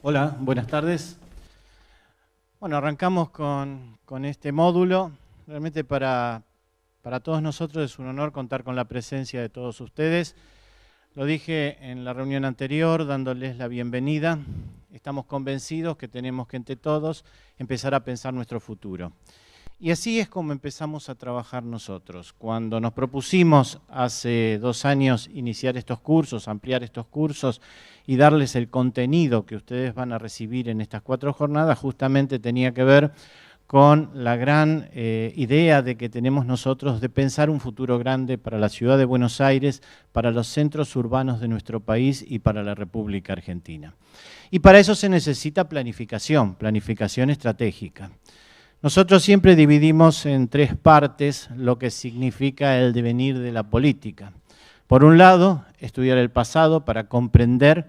Hola, buenas tardes. Bueno, arrancamos con este módulo. Realmente para todos nosotros es un honor contar con la presencia de todos ustedes. Lo dije en la reunión anterior, dándoles la bienvenida. Estamos convencidos que tenemos que entre todos empezar a pensar nuestro futuro. Y así es como empezamos a trabajar nosotros. Cuando nos propusimos hace 2 años iniciar estos cursos, ampliar estos cursos y darles el contenido que ustedes van a recibir en estas 4 jornadas, justamente tenía que ver con la gran idea de que tenemos nosotros de pensar un futuro grande para la ciudad de Buenos Aires, para los centros urbanos de nuestro país y para la República Argentina. Y para eso se necesita planificación estratégica. Nosotros siempre dividimos en 3 partes lo que significa el devenir de la política. Por un lado, estudiar el pasado para comprender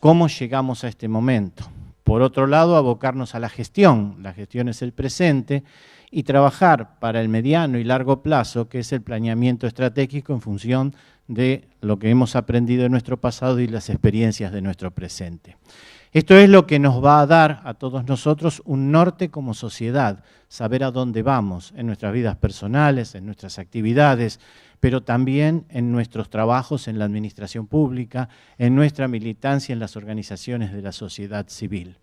cómo llegamos a este momento. Por otro lado, abocarnos a la gestión es el presente, y trabajar para el mediano y largo plazo, que es el planeamiento estratégico en función de lo que hemos aprendido en nuestro pasado y las experiencias de nuestro presente. Esto es lo que nos va a dar a todos nosotros un norte como sociedad, saber a dónde vamos en nuestras vidas personales, en nuestras actividades, pero también en nuestros trabajos en la administración pública, en nuestra militancia en las organizaciones de la sociedad civil.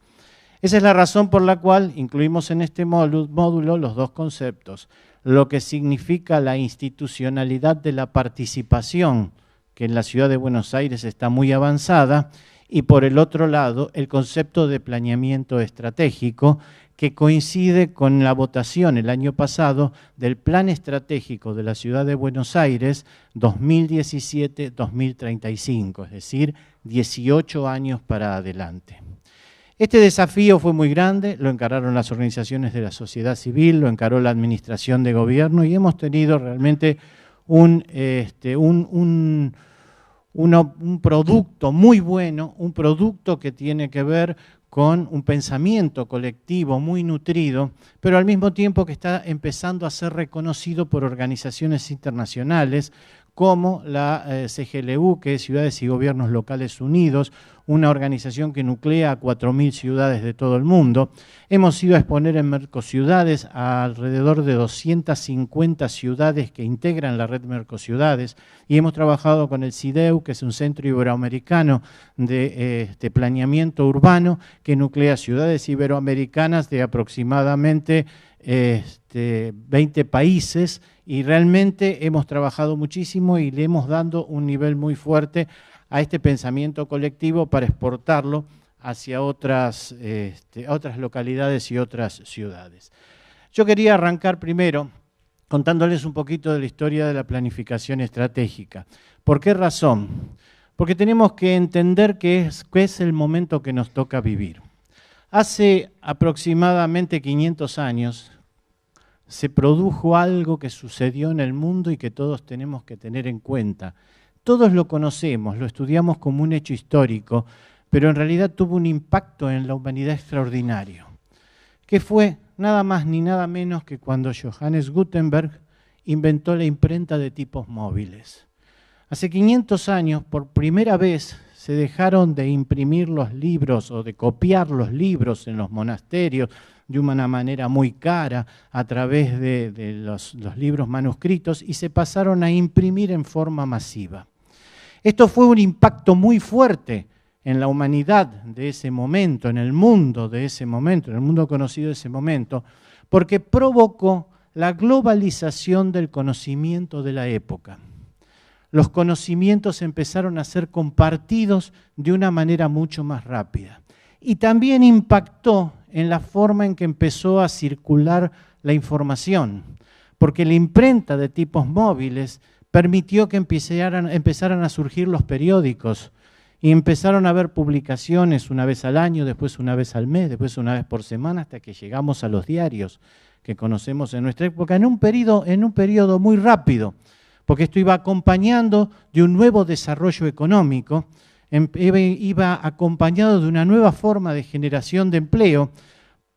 Esa es la razón por la cual incluimos en este módulo los 2 conceptos, lo que significa la institucionalidad de la participación, que en la ciudad de Buenos Aires está muy avanzada, y por el otro lado, el concepto de planeamiento estratégico, que coincide con la votación el año pasado del Plan Estratégico de la Ciudad de Buenos Aires 2017-2035, es decir, 18 años para adelante. Este desafío fue muy grande, lo encararon las organizaciones de la sociedad civil, lo encaró la administración de gobierno y hemos tenido realmente un producto muy bueno, un producto que tiene que ver con un pensamiento colectivo muy nutrido, pero al mismo tiempo que está empezando a ser reconocido por organizaciones internacionales como la CGLU, que es Ciudades y Gobiernos Locales Unidos, una organización que nuclea a 4.000 ciudades de todo el mundo. Hemos ido a exponer en Mercociudades a alrededor de 250 ciudades que integran la red Mercociudades y hemos trabajado con el CIDEU, que es un centro iberoamericano de planeamiento urbano que nuclea ciudades iberoamericanas de aproximadamente 20 países, y realmente hemos trabajado muchísimo y le hemos dado un nivel muy fuerte a este pensamiento colectivo para exportarlo hacia otras localidades y otras ciudades. Yo quería arrancar primero contándoles un poquito de la historia de la planificación estratégica. ¿Por qué razón? Porque tenemos que entender qué es el momento que nos toca vivir. Hace aproximadamente 500 años se produjo algo que sucedió en el mundo y que todos tenemos que tener en cuenta. Todos lo conocemos, lo estudiamos como un hecho histórico, pero en realidad tuvo un impacto en la humanidad extraordinario, que fue nada más ni nada menos que cuando Johannes Gutenberg inventó la imprenta de tipos móviles. Hace 500 años, por primera vez, se dejaron de imprimir los libros o de copiar los libros en los monasterios de una manera muy cara a través de los libros manuscritos y se pasaron a imprimir en forma masiva. Esto fue un impacto muy fuerte en la humanidad de ese momento, en el mundo de ese momento, en el mundo conocido de ese momento, porque provocó la globalización del conocimiento de la época. Los conocimientos empezaron a ser compartidos de una manera mucho más rápida. Y también impactó en la forma en que empezó a circular la información, porque la imprenta de tipos móviles permitió que empezaran a surgir los periódicos y empezaron a haber publicaciones una vez al año, después una vez al mes, después una vez por semana, hasta que llegamos a los diarios que conocemos en nuestra época, en un periodo muy rápido, porque esto iba acompañando de un nuevo desarrollo económico, iba acompañado de una nueva forma de generación de empleo,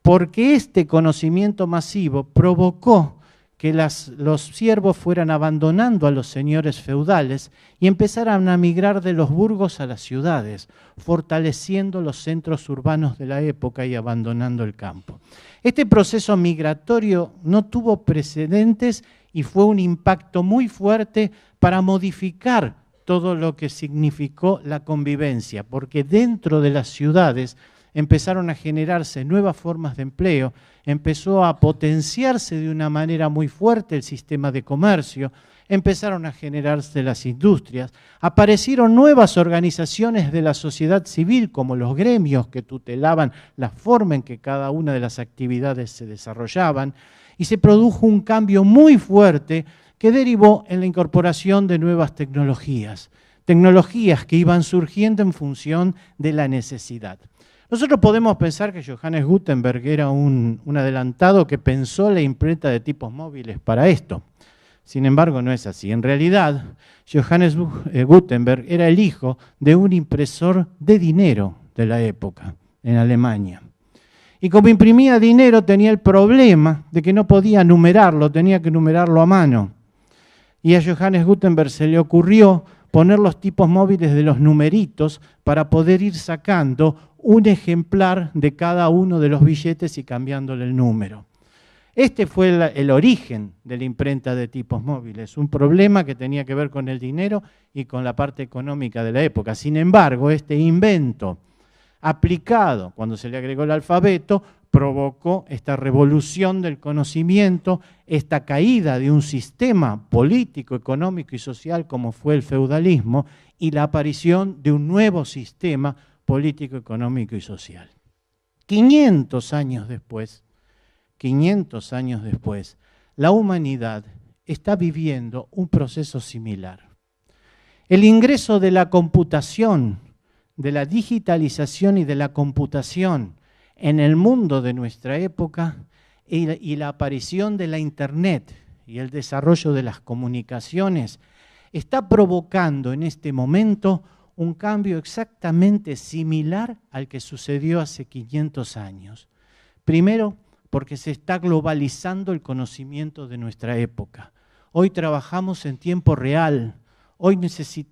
porque este conocimiento masivo provocó que los siervos fueran abandonando a los señores feudales y empezaran a migrar de los burgos a las ciudades, fortaleciendo los centros urbanos de la época y abandonando el campo. Este proceso migratorio no tuvo precedentes y fue un impacto muy fuerte para modificar todo lo que significó la convivencia, porque dentro de las ciudades empezaron a generarse nuevas formas de empleo, empezó a potenciarse de una manera muy fuerte el sistema de comercio, empezaron a generarse las industrias, aparecieron nuevas organizaciones de la sociedad civil como los gremios que tutelaban la forma en que cada una de las actividades se desarrollaban y se produjo un cambio muy fuerte que derivó en la incorporación de nuevas tecnologías que iban surgiendo en función de la necesidad. Nosotros podemos pensar que Johannes Gutenberg era un adelantado que pensó la imprenta de tipos móviles para esto. Sin embargo, no es así. En realidad, Johannes Gutenberg era el hijo de un impresor de dinero de la época, en Alemania. Y como imprimía dinero, tenía el problema de que no podía numerarlo, tenía que numerarlo a mano. Y a Johannes Gutenberg se le ocurrió poner los tipos móviles de los numeritos para poder ir sacando un ejemplar de cada uno de los billetes y cambiándole el número. Este fue el origen de la imprenta de tipos móviles, un problema que tenía que ver con el dinero y con la parte económica de la época. Sin embargo, este invento aplicado cuando se le agregó el alfabeto provocó esta revolución del conocimiento, esta caída de un sistema político, económico y social como fue el feudalismo y la aparición de un nuevo sistema político, económico y social. 500 años después, la humanidad está viviendo un proceso similar. El ingreso de la computación, de la digitalización y de la computación en el mundo de nuestra época y la aparición de la Internet y el desarrollo de las comunicaciones está provocando en este momento un cambio exactamente similar al que sucedió hace 500 años. Primero, porque se está globalizando el conocimiento de nuestra época. Hoy trabajamos en tiempo real. Hoy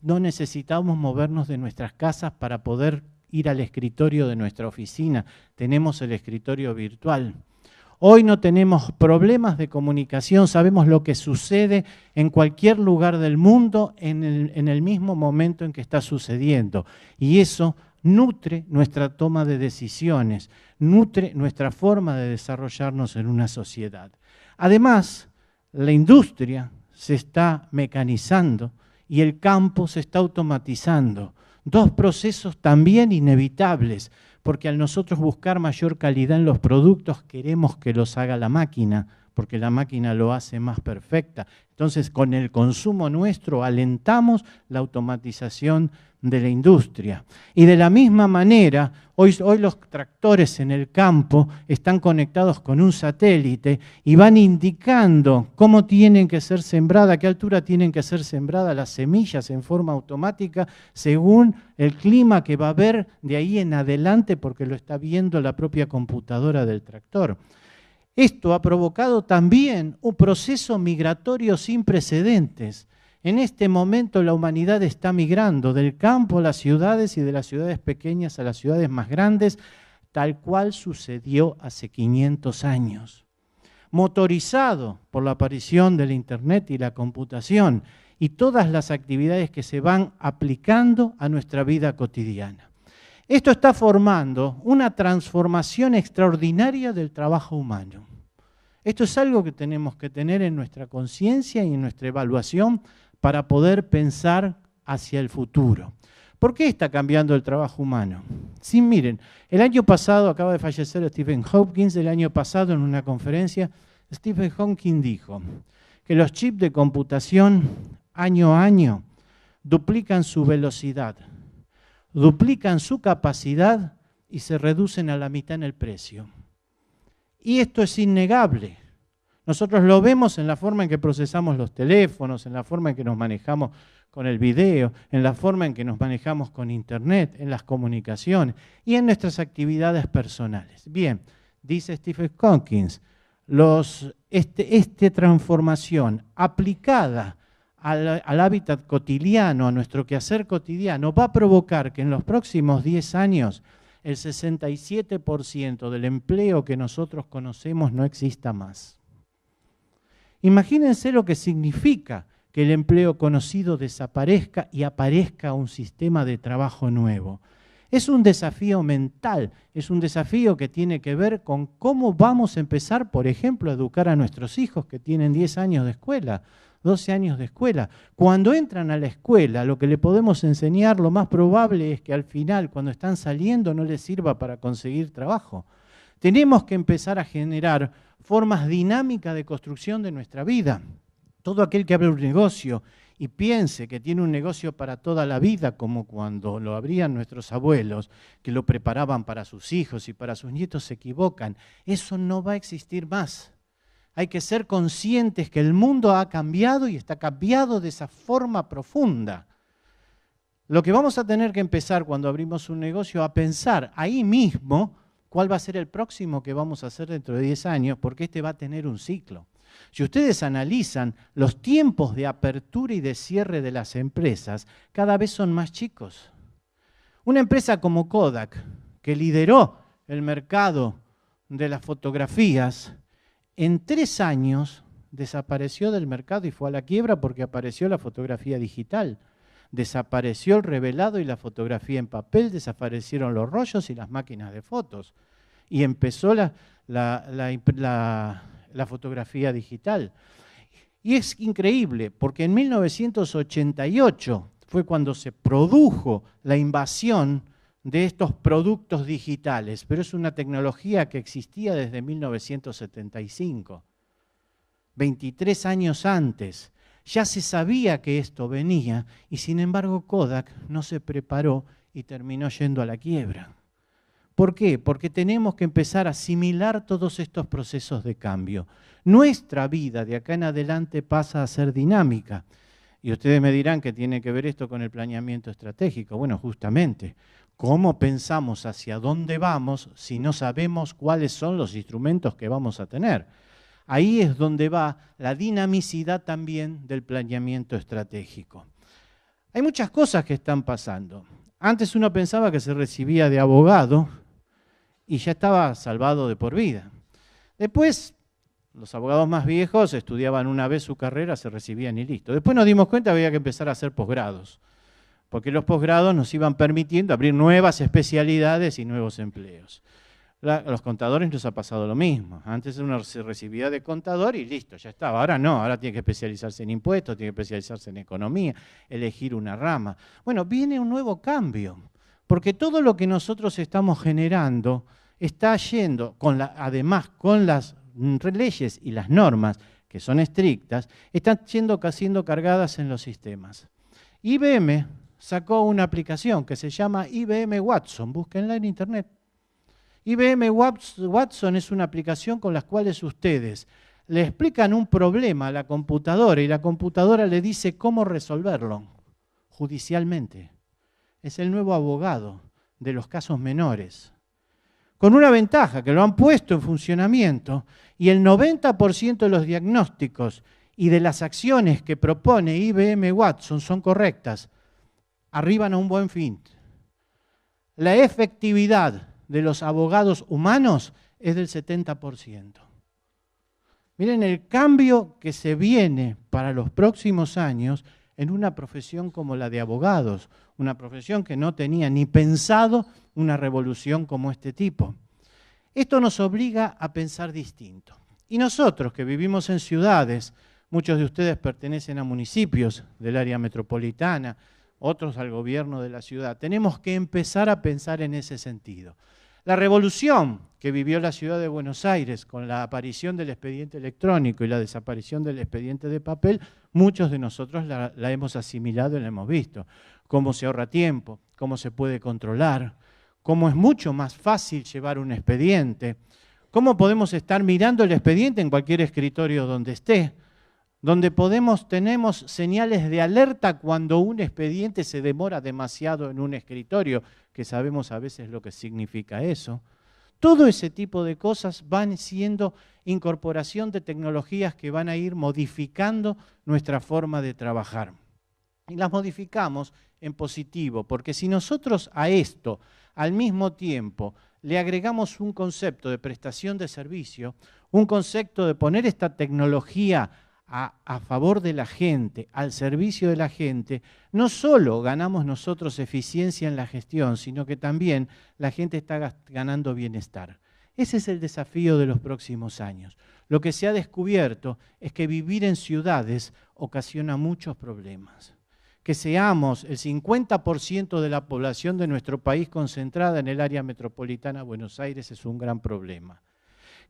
no necesitamos movernos de nuestras casas para poder ir al escritorio de nuestra oficina. Tenemos el escritorio virtual. Hoy no tenemos problemas de comunicación, sabemos lo que sucede en cualquier lugar del mundo en el mismo momento en que está sucediendo. Y eso nutre nuestra toma de decisiones, nutre nuestra forma de desarrollarnos en una sociedad. Además, la industria se está mecanizando y el campo se está automatizando. Dos procesos también inevitables, porque al nosotros buscar mayor calidad en los productos queremos que los haga la máquina, porque la máquina lo hace más perfecta. Entonces, con el consumo nuestro alentamos la automatización de la industria. Y de la misma manera, hoy los tractores en el campo están conectados con un satélite y van indicando cómo tienen que ser sembradas, a qué altura tienen que ser sembradas las semillas en forma automática según el clima que va a haber de ahí en adelante, porque lo está viendo la propia computadora del tractor. Esto ha provocado también un proceso migratorio sin precedentes. En este momento la humanidad está migrando del campo a las ciudades y de las ciudades pequeñas a las ciudades más grandes, tal cual sucedió hace 500 años. Motorizado por la aparición del Internet y la computación y todas las actividades que se van aplicando a nuestra vida cotidiana. Esto está formando una transformación extraordinaria del trabajo humano. Esto es algo que tenemos que tener en nuestra conciencia y en nuestra evaluación para poder pensar hacia el futuro. ¿Por qué está cambiando el trabajo humano? Sí, miren, el año pasado, acaba de fallecer Stephen Hawking, el año pasado en una conferencia, Stephen Hawking dijo que los chips de computación año a año duplican su velocidad, duplican su capacidad y se reducen a la mitad en el precio. Y esto es innegable. Nosotros lo vemos en la forma en que procesamos los teléfonos, en la forma en que nos manejamos con el video, en la forma en que nos manejamos con Internet, en las comunicaciones y en nuestras actividades personales. Bien, dice Stephen Hawking, los esta transformación aplicada al hábitat cotidiano, a nuestro quehacer cotidiano, va a provocar que en los próximos 10 años el 67% del empleo que nosotros conocemos no exista más. Imagínense lo que significa que el empleo conocido desaparezca y aparezca un sistema de trabajo nuevo. Es un desafío mental, es un desafío que tiene que ver con cómo vamos a empezar, por ejemplo, a educar a nuestros hijos que tienen 10 años de escuela, 12 años de escuela. Cuando entran a la escuela, lo que le podemos enseñar, lo más probable es que al final, cuando están saliendo, no les sirva para conseguir trabajo. Tenemos que empezar a generar formas dinámicas de construcción de nuestra vida. Todo aquel que abre un negocio y piense que tiene un negocio para toda la vida, como cuando lo abrían nuestros abuelos, que lo preparaban para sus hijos y para sus nietos, se equivocan. Eso no va a existir más. Hay que ser conscientes que el mundo ha cambiado y está cambiado de esa forma profunda. Lo que vamos a tener que empezar cuando abrimos un negocio a pensar ahí mismo cuál va a ser el próximo que vamos a hacer dentro de 10 años, porque este va a tener un ciclo. Si ustedes analizan los tiempos de apertura y de cierre de las empresas, cada vez son más chicos. Una empresa como Kodak, que lideró el mercado de las fotografías, en 3 años desapareció del mercado y fue a la quiebra porque apareció la fotografía digital. Desapareció el revelado y la fotografía en papel, desaparecieron los rollos y las máquinas de fotos. Y empezó la fotografía digital. Y es increíble, porque en 1988 fue cuando se produjo la invasión de estos productos digitales, pero es una tecnología que existía desde 1975. 23 años antes, ya se sabía que esto venía y sin embargo Kodak no se preparó y terminó yendo a la quiebra. ¿Por qué? Porque tenemos que empezar a asimilar todos estos procesos de cambio. Nuestra vida de acá en adelante pasa a ser dinámica. Y ustedes me dirán que tiene que ver esto con el planeamiento estratégico. Bueno, justamente, ¿cómo pensamos hacia dónde vamos si no sabemos cuáles son los instrumentos que vamos a tener? Ahí es donde va la dinamicidad también del planeamiento estratégico. Hay muchas cosas que están pasando. Antes uno pensaba que se recibía de abogado y ya estaba salvado de por vida. Después, los abogados más viejos estudiaban una vez su carrera, se recibían y listo. Después nos dimos cuenta que había que empezar a hacer posgrados, porque los posgrados nos iban permitiendo abrir nuevas especialidades y nuevos empleos. A los contadores nos ha pasado lo mismo. Antes uno se recibía de contador y listo, ya estaba. Ahora no, ahora tiene que especializarse en impuestos, tiene que especializarse en economía, elegir una rama. Bueno, viene un nuevo cambio, porque todo lo que nosotros estamos generando está yendo, además con las leyes y las normas que son estrictas, están siendo cargadas en los sistemas. IBM sacó una aplicación que se llama IBM Watson, búsquenla en internet. IBM Watson es una aplicación con la cual ustedes le explican un problema a la computadora y la computadora le dice cómo resolverlo judicialmente. Es el nuevo abogado de los casos menores. Con una ventaja, que lo han puesto en funcionamiento y el 90% de los diagnósticos y de las acciones que propone IBM Watson son correctas, arriban a un buen fin. La efectividad de los abogados humanos es del 70%. Miren el cambio que se viene para los próximos años en una profesión como la de abogados, una profesión que no tenía ni pensado una revolución como este tipo. Esto nos obliga a pensar distinto. Y nosotros que vivimos en ciudades, muchos de ustedes pertenecen a municipios del área metropolitana, otros al gobierno de la ciudad, tenemos que empezar a pensar en ese sentido. La revolución que vivió la ciudad de Buenos Aires con la aparición del expediente electrónico y la desaparición del expediente de papel, muchos de nosotros la hemos asimilado y la hemos visto. Cómo se ahorra tiempo, cómo se puede controlar, cómo es mucho más fácil llevar un expediente, cómo podemos estar mirando el expediente en cualquier escritorio donde esté, donde tenemos señales de alerta cuando un expediente se demora demasiado en un escritorio, que sabemos a veces lo que significa eso. Todo ese tipo de cosas van siendo incorporación de tecnologías que van a ir modificando nuestra forma de trabajar. Y las modificamos en positivo, porque si nosotros a esto, al mismo tiempo, le agregamos un concepto de prestación de servicio, un concepto de poner esta tecnología a favor de la gente, al servicio de la gente, no solo ganamos nosotros eficiencia en la gestión, sino que también la gente está ganando bienestar. Ese es el desafío de los próximos años. Lo que se ha descubierto es que vivir en ciudades ocasiona muchos problemas. Que seamos el 50% de la población de nuestro país concentrada en el área metropolitana de Buenos Aires es un gran problema.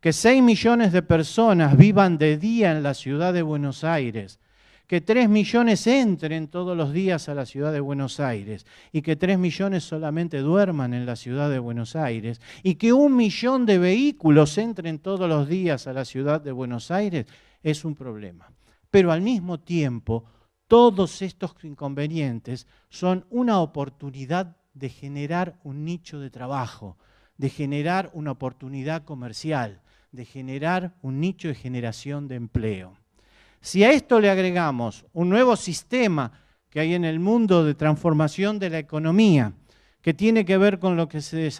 Que 6 millones de personas vivan de día en la ciudad de Buenos Aires, que 3 millones entren todos los días a la ciudad de Buenos Aires y que 3 millones solamente duerman en la ciudad de Buenos Aires y que 1 millón de vehículos entren todos los días a la ciudad de Buenos Aires es un problema. Pero al mismo tiempo, todos estos inconvenientes son una oportunidad de generar un nicho de trabajo, de generar una oportunidad comercial, de generar un nicho de generación de empleo. Si a esto le agregamos un nuevo sistema que hay en el mundo de transformación de la economía, que tiene que ver con lo que se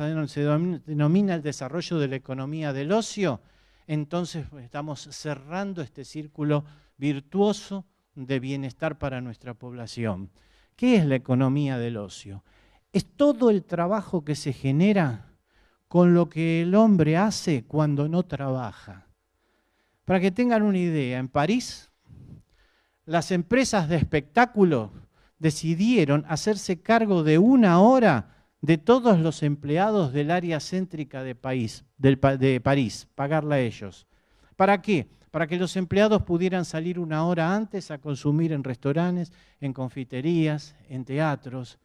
denomina el desarrollo de la economía del ocio, entonces estamos cerrando este círculo virtuoso de bienestar para nuestra población. ¿Qué es la economía del ocio? Es todo el trabajo que se genera con lo que el hombre hace cuando no trabaja. Para que tengan una idea, en París, las empresas de espectáculos decidieron hacerse cargo de 1 hora de todos los empleados del área céntrica de París, pagarla a ellos. ¿Para qué? Para que los empleados pudieran salir 1 hora antes a consumir en restaurantes, en confiterías, en teatros.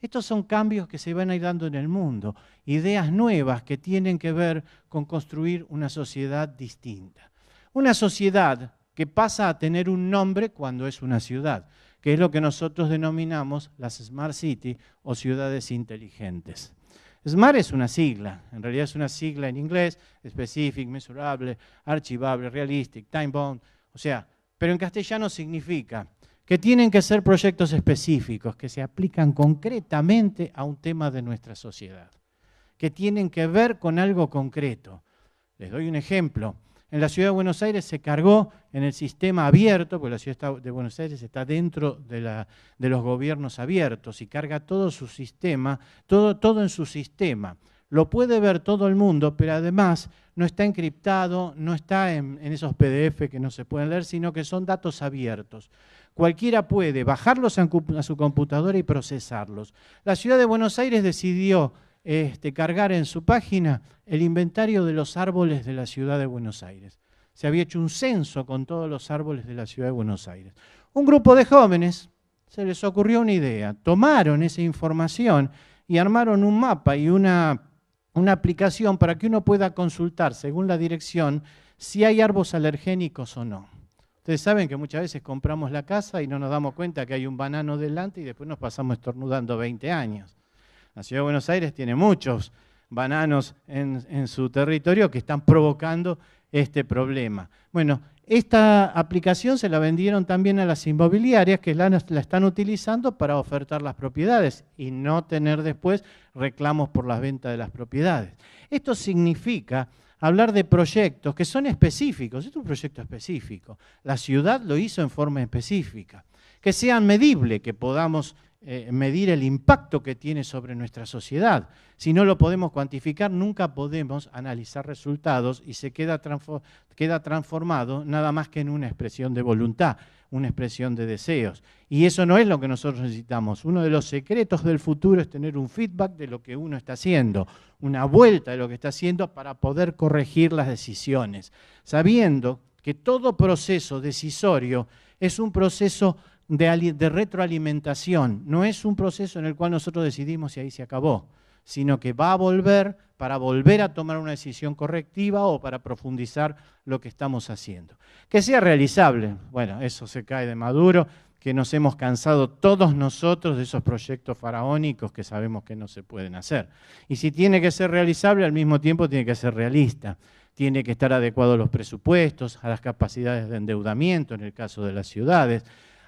Estos son cambios que se van a ir dando en el mundo, ideas nuevas que tienen que ver con construir una sociedad distinta. Una sociedad que pasa a tener un nombre cuando es una ciudad, que es lo que nosotros denominamos las Smart City o ciudades inteligentes. SMART es una sigla, en realidad es una sigla en inglés, specific, mesurable, archivable, realistic, time bound, o sea, pero en castellano significa que tienen que ser proyectos específicos, que se aplican concretamente a un tema de nuestra sociedad, que tienen que ver con algo concreto. Les doy un ejemplo. En la Ciudad de Buenos Aires se cargó en el sistema abierto, porque la Ciudad de Buenos Aires está dentro de los gobiernos abiertos y carga todo su sistema, todo en su sistema. Lo puede ver todo el mundo, pero además no está encriptado, no está en esos PDF que no se pueden leer, sino que son datos abiertos. Cualquiera puede bajarlos a su computadora y procesarlos. La Ciudad de Buenos Aires decidió cargar en su página el inventario de los árboles de la Ciudad de Buenos Aires. Se había hecho un censo con todos los árboles de la Ciudad de Buenos Aires. Un grupo de jóvenes se les ocurrió una idea, tomaron esa información y armaron un mapa y una aplicación para que uno pueda consultar según la dirección si hay árboles alergénicos o no. Ustedes saben que muchas veces compramos la casa y no nos damos cuenta que hay un banano delante y después nos pasamos estornudando 20 años. La Ciudad de Buenos Aires tiene muchos bananos en su territorio que están provocando este problema. Bueno, esta aplicación se la vendieron también a las inmobiliarias que la están utilizando para ofertar las propiedades y no tener después reclamos por las ventas de las propiedades. Esto significa hablar de proyectos que son específicos. Esto es un proyecto específico. La ciudad lo hizo en forma específica. Que sean medibles, que podamos medir el impacto que tiene sobre nuestra sociedad. Si no lo podemos cuantificar, nunca podemos analizar resultados y se queda transformado nada más que en una expresión de voluntad, una expresión de deseos. Y eso no es lo que nosotros necesitamos. Uno de los secretos del futuro es tener un feedback de lo que uno está haciendo, una vuelta de lo que está haciendo para poder corregir las decisiones, sabiendo que todo proceso decisorio es un proceso de retroalimentación, no es un proceso en el cual nosotros decidimos y ahí se acabó, sino que va a volver para volver a tomar una decisión correctiva o para profundizar lo que estamos haciendo. Que sea realizable, bueno, eso se cae de maduro, que nos hemos cansado todos nosotros de esos proyectos faraónicos que sabemos que no se pueden hacer. Y si tiene que ser realizable, al mismo tiempo tiene que ser realista. Tiene que estar adecuado a los presupuestos, a las capacidades de endeudamiento en el caso de las ciudades,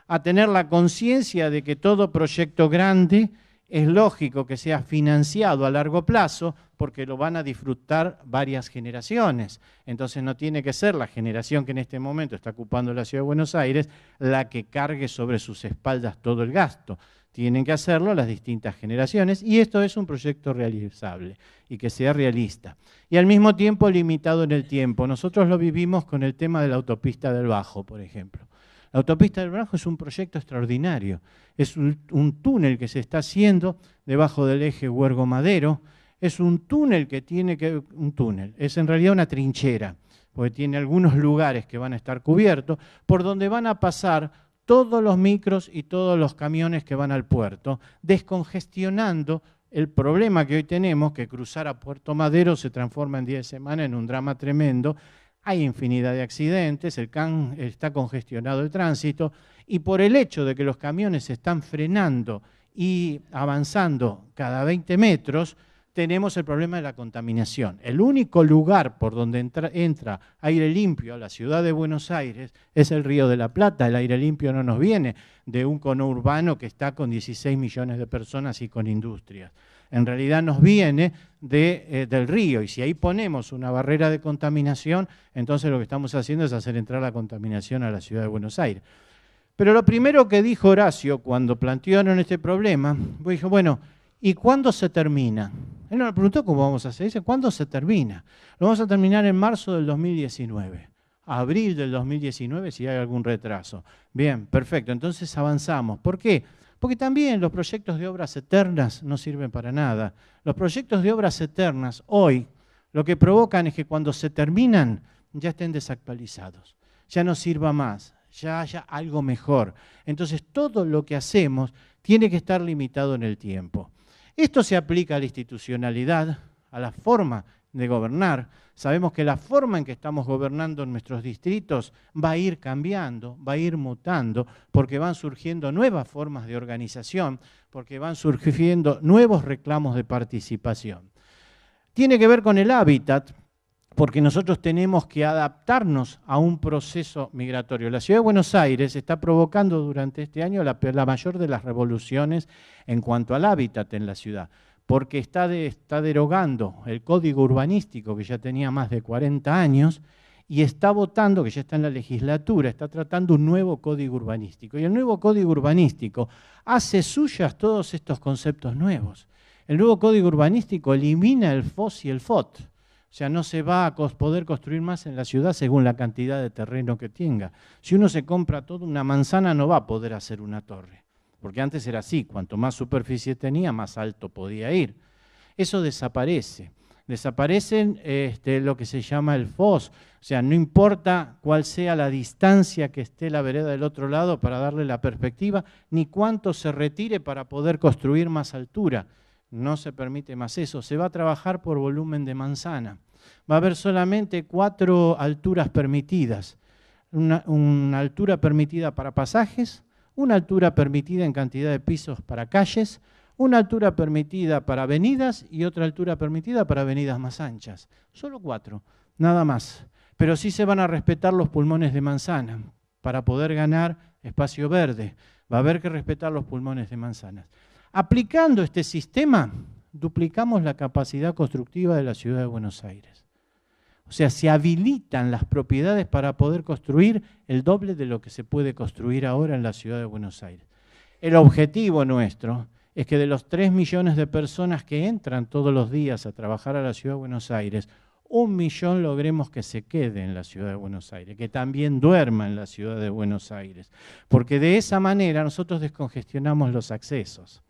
a tener la conciencia de que todo proyecto grande es lógico que sea financiado a largo plazo porque lo van a disfrutar varias generaciones. Entonces no tiene que ser la generación que en este momento está ocupando la Ciudad de Buenos Aires la que cargue sobre sus espaldas todo el gasto. Tienen que hacerlo las distintas generaciones y esto es un proyecto realizable y que sea realista. Y al mismo tiempo limitado en el tiempo. Nosotros lo vivimos con el tema de la autopista del Bajo, por ejemplo. La autopista del Bajo es un proyecto extraordinario. Es un túnel que se está haciendo debajo del eje Huergo-Madero. Es un túnel que tiene que... Un túnel, es en realidad una trinchera, porque tiene algunos lugares que van a estar cubiertos, por donde van a pasar todos los micros y todos los camiones que van al puerto, descongestionando el problema que hoy tenemos, que cruzar a Puerto Madero se transforma en 10 semanas en un drama tremendo. Hay infinidad de accidentes, está congestionado el tránsito y por el hecho de que los camiones se están frenando y avanzando cada 20 metros, tenemos el problema de la contaminación. El único lugar por donde entra aire limpio a la ciudad de Buenos Aires es el Río de la Plata. El aire limpio no nos viene de un conurbano que está con 16 millones de personas y con industrias. En realidad nos viene del río y si ahí ponemos una barrera de contaminación, entonces lo que estamos haciendo es hacer entrar la contaminación a la ciudad de Buenos Aires. Pero lo primero que dijo Horacio cuando plantearon este problema, dijo, bueno, ¿y cuándo se termina? Él nos preguntó cómo vamos a hacer, dice, ¿cuándo se termina? Lo vamos a terminar en marzo del 2019, abril del 2019 si hay algún retraso. Bien, perfecto, entonces avanzamos. ¿Por qué? Porque también los proyectos de obras eternas no sirven para nada. Los proyectos de obras eternas hoy lo que provocan es que cuando se terminan ya estén desactualizados, ya no sirva más, ya haya algo mejor. Entonces todo lo que hacemos tiene que estar limitado en el tiempo. Esto se aplica a la institucionalidad, a la forma de gobernar. Sabemos que la forma en que estamos gobernando en nuestros distritos va a ir cambiando, va a ir mutando, porque van surgiendo nuevas formas de organización, porque van surgiendo nuevos reclamos de participación. Tiene que ver con el hábitat, porque nosotros tenemos que adaptarnos a un proceso migratorio. La Ciudad de Buenos Aires está provocando durante este año la mayor de las revoluciones en cuanto al hábitat en la ciudad, porque está derogando el código urbanístico que ya tenía más de 40 años y está votando, que ya está en la legislatura, está tratando un nuevo código urbanístico. Y el nuevo código urbanístico hace suyas todos estos conceptos nuevos. El nuevo código urbanístico elimina el FOS y el FOT. O sea, no se va a poder construir más en la ciudad según la cantidad de terreno que tenga. Si uno se compra toda una manzana no va a poder hacer una torre. Porque antes era así, cuanto más superficie tenía, más alto podía ir. Eso desaparece. Desaparecen lo que se llama el FOS. O sea, no importa cuál sea la distancia que esté la vereda del otro lado para darle la perspectiva, ni cuánto se retire para poder construir más altura. No se permite más eso. Se va a trabajar por volumen de manzana. Va a haber solamente 4 alturas permitidas. Una altura permitida para pasajes, una altura permitida en cantidad de pisos para calles, una altura permitida para avenidas y otra altura permitida para avenidas más anchas. Solo 4, nada más. Pero sí se van a respetar los pulmones de manzana para poder ganar espacio verde. Va a haber que respetar los pulmones de manzanas. Aplicando este sistema, duplicamos la capacidad constructiva de la Ciudad de Buenos Aires. O sea, se habilitan las propiedades para poder construir el doble de lo que se puede construir ahora en la Ciudad de Buenos Aires. El objetivo nuestro es que de los 3 millones de personas que entran todos los días a trabajar a la Ciudad de Buenos Aires, 1 millón logremos que se quede en la Ciudad de Buenos Aires, que también duerma en la Ciudad de Buenos Aires, porque de esa manera nosotros descongestionamos los accesos.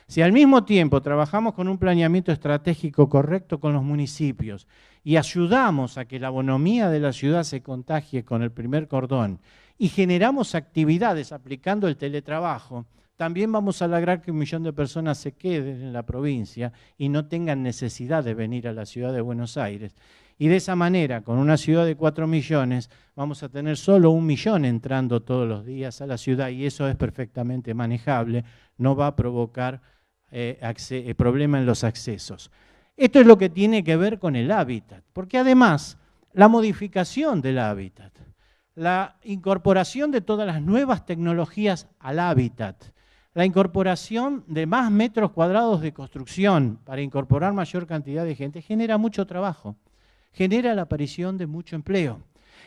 Si al mismo tiempo trabajamos con un planeamiento estratégico correcto con los municipios y ayudamos a que la bonomía de la ciudad se contagie con el primer cordón y generamos actividades aplicando el teletrabajo, también vamos a lograr que 1 millón de personas se queden en la provincia y no tengan necesidad de venir a la Ciudad de Buenos Aires. Y de esa manera, con una ciudad de 4 millones, vamos a tener solo 1 millón entrando todos los días a la ciudad y eso es perfectamente manejable, no va a provocar problema en los accesos. Esto es lo que tiene que ver con el hábitat, porque además la modificación del hábitat, la incorporación de todas las nuevas tecnologías al hábitat, la incorporación de más metros cuadrados de construcción para incorporar mayor cantidad de gente, genera mucho trabajo, genera la aparición de mucho empleo.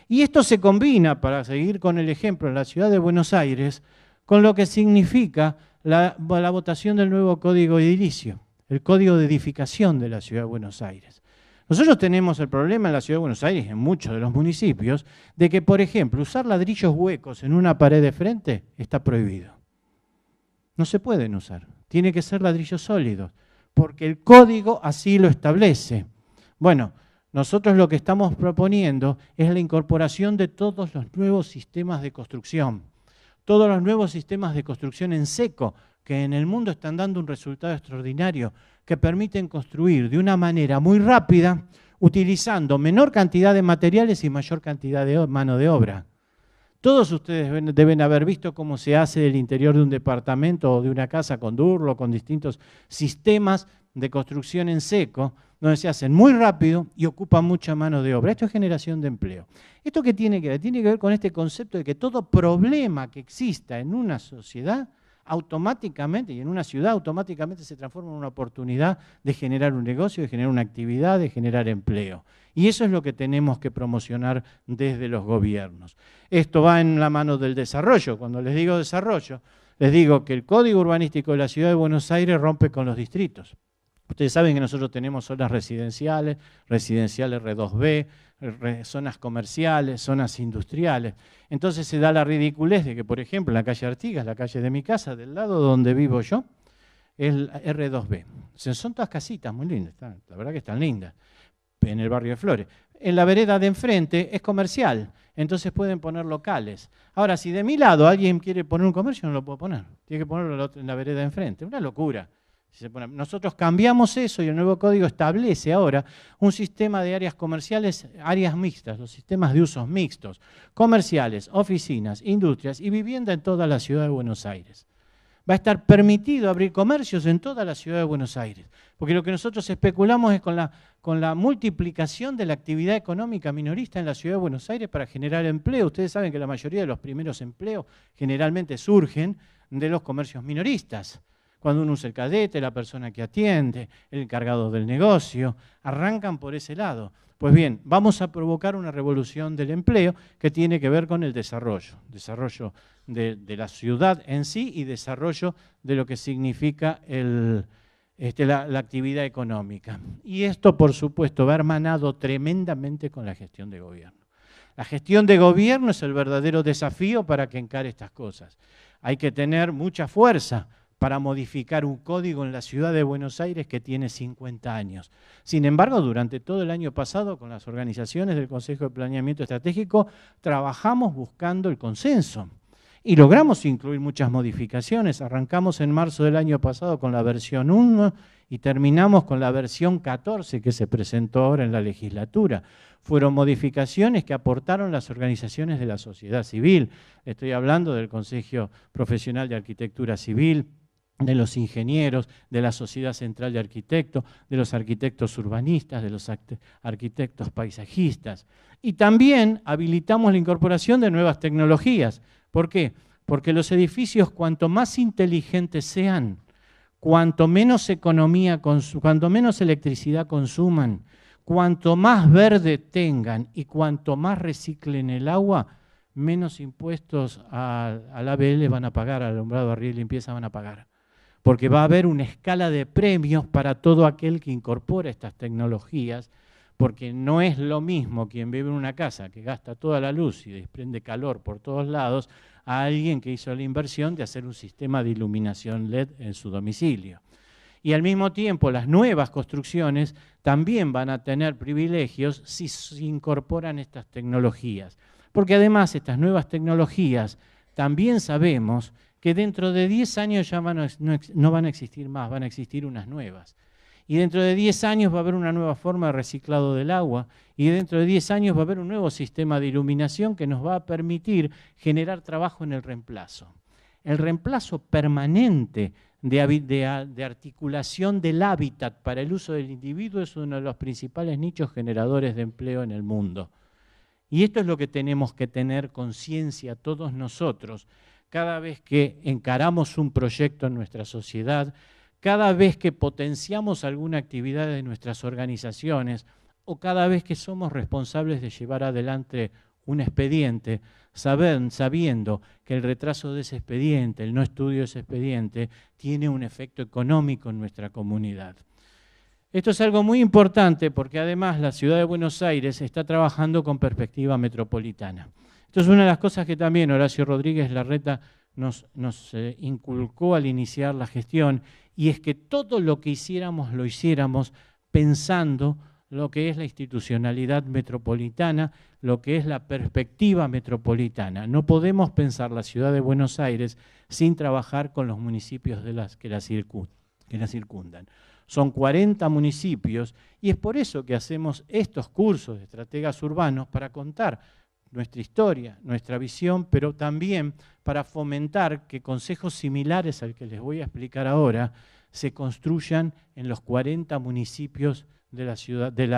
Y esto se combina, para seguir con el ejemplo, en la ciudad de Buenos Aires, con lo que significa la votación del nuevo Código Edilicio, el Código de Edificación de la ciudad de Buenos Aires. Nosotros tenemos el problema en la ciudad de Buenos Aires, en muchos de los municipios, de que, por ejemplo, usar ladrillos huecos en una pared de frente está prohibido. No se pueden usar, tiene que ser ladrillos sólidos, porque el código así lo establece. Bueno, nosotros lo que estamos proponiendo es la incorporación de todos los nuevos sistemas de construcción, todos los nuevos sistemas de construcción en seco, que en el mundo están dando un resultado extraordinario, que permiten construir de una manera muy rápida, utilizando menor cantidad de materiales y mayor cantidad de mano de obra. Todos ustedes deben haber visto cómo se hace el interior de un departamento o de una casa con durlo, con distintos sistemas de construcción en seco, donde se hacen muy rápido y ocupan mucha mano de obra. Esto es generación de empleo. ¿Esto qué tiene que ver? Tiene que ver con este concepto de que todo problema que exista en una sociedad, automáticamente, y en una ciudad automáticamente se transforma en una oportunidad de generar un negocio, de generar una actividad, de generar empleo. Y eso es lo que tenemos que promocionar desde los gobiernos. Esto va en la mano del desarrollo. Cuando les digo desarrollo, les digo que el Código Urbanístico de la Ciudad de Buenos Aires rompe con los distritos. Ustedes saben que nosotros tenemos zonas residenciales, residencial R2B, zonas comerciales, zonas industriales. Entonces se da la ridiculez de que, por ejemplo, en la calle Artigas, la calle de mi casa, del lado donde vivo yo, es el R2B. Son todas casitas muy lindas, la verdad que están lindas, en el barrio de Flores. En la vereda de enfrente es comercial, entonces pueden poner locales. Ahora, si de mi lado alguien quiere poner un comercio, no lo puedo poner. Tiene que ponerlo en la vereda de enfrente. Una locura. Nosotros cambiamos eso y el nuevo código establece ahora un sistema de áreas comerciales, áreas mixtas, los sistemas de usos mixtos, comerciales, oficinas, industrias y vivienda en toda la ciudad de Buenos Aires. Va a estar permitido abrir comercios en toda la ciudad de Buenos Aires, porque lo que nosotros especulamos es con la multiplicación de la actividad económica minorista en la ciudad de Buenos Aires para generar empleo. Ustedes saben que la mayoría de los primeros empleos generalmente surgen de los comercios minoristas. Cuando uno usa el cadete, la persona que atiende, el encargado del negocio, arrancan por ese lado. Pues bien, vamos a provocar una revolución del empleo que tiene que ver con el desarrollo de la ciudad en sí y desarrollo de lo que significa la actividad económica. Y esto, por supuesto, va hermanado tremendamente con la gestión de gobierno. La gestión de gobierno es el verdadero desafío para que encare estas cosas. Hay que tener mucha fuerza para modificar un código en la ciudad de Buenos Aires que tiene 50 años. Sin embargo, durante todo el año pasado, con las organizaciones del Consejo de Planeamiento Estratégico, trabajamos buscando el consenso y logramos incluir muchas modificaciones. Arrancamos en marzo del año pasado con la versión 1 y terminamos con la versión 14 que se presentó ahora en la legislatura. Fueron modificaciones que aportaron las organizaciones de la sociedad civil. Estoy hablando del Consejo Profesional de Arquitectura Civil, de los ingenieros, de la Sociedad Central de Arquitectos, de los arquitectos urbanistas, de los arquitectos paisajistas. Y también habilitamos la incorporación de nuevas tecnologías. ¿Por qué? Porque los edificios, cuanto más inteligentes sean, cuanto menos cuanto menos electricidad consuman, cuanto más verde tengan y cuanto más reciclen el agua, menos impuestos al ABL van a pagar, al alumbrado, barrido y limpieza van a pagar. Porque va a haber una escala de premios para todo aquel que incorpora estas tecnologías, porque no es lo mismo quien vive en una casa que gasta toda la luz y desprende calor por todos lados, a alguien que hizo la inversión de hacer un sistema de iluminación LED en su domicilio. Y al mismo tiempo las nuevas construcciones también van a tener privilegios si se incorporan estas tecnologías. Porque además estas nuevas tecnologías también sabemos que dentro de 10 años ya no van a existir más, van a existir unas nuevas. Y dentro de 10 años va a haber una nueva forma de reciclado del agua. Y dentro de 10 años va a haber un nuevo sistema de iluminación que nos va a permitir generar trabajo en el reemplazo. El reemplazo permanente de articulación del hábitat para el uso del individuo es uno de los principales nichos generadores de empleo en el mundo. Y esto es lo que tenemos que tener conciencia todos nosotros cada vez que encaramos un proyecto en nuestra sociedad, cada vez que potenciamos alguna actividad de nuestras organizaciones o cada vez que somos responsables de llevar adelante un expediente, sabiendo que el retraso de ese expediente, el no estudio de ese expediente, tiene un efecto económico en nuestra comunidad. Esto es algo muy importante porque además la ciudad de Buenos Aires está trabajando con perspectiva metropolitana. Esto es una de las cosas que también Horacio Rodríguez Larreta nos inculcó al iniciar la gestión, y es que todo lo que hiciéramos lo hiciéramos pensando lo que es la institucionalidad metropolitana, lo que es la perspectiva metropolitana. No podemos pensar la ciudad de Buenos Aires sin trabajar con los municipios que la circundan. Son 40 municipios y es por eso que hacemos estos cursos de estrategas urbanos para contar nuestra historia, nuestra visión, pero también para fomentar que consejos similares al que les voy a explicar ahora se construyan en los 40 municipios de la ciudad, del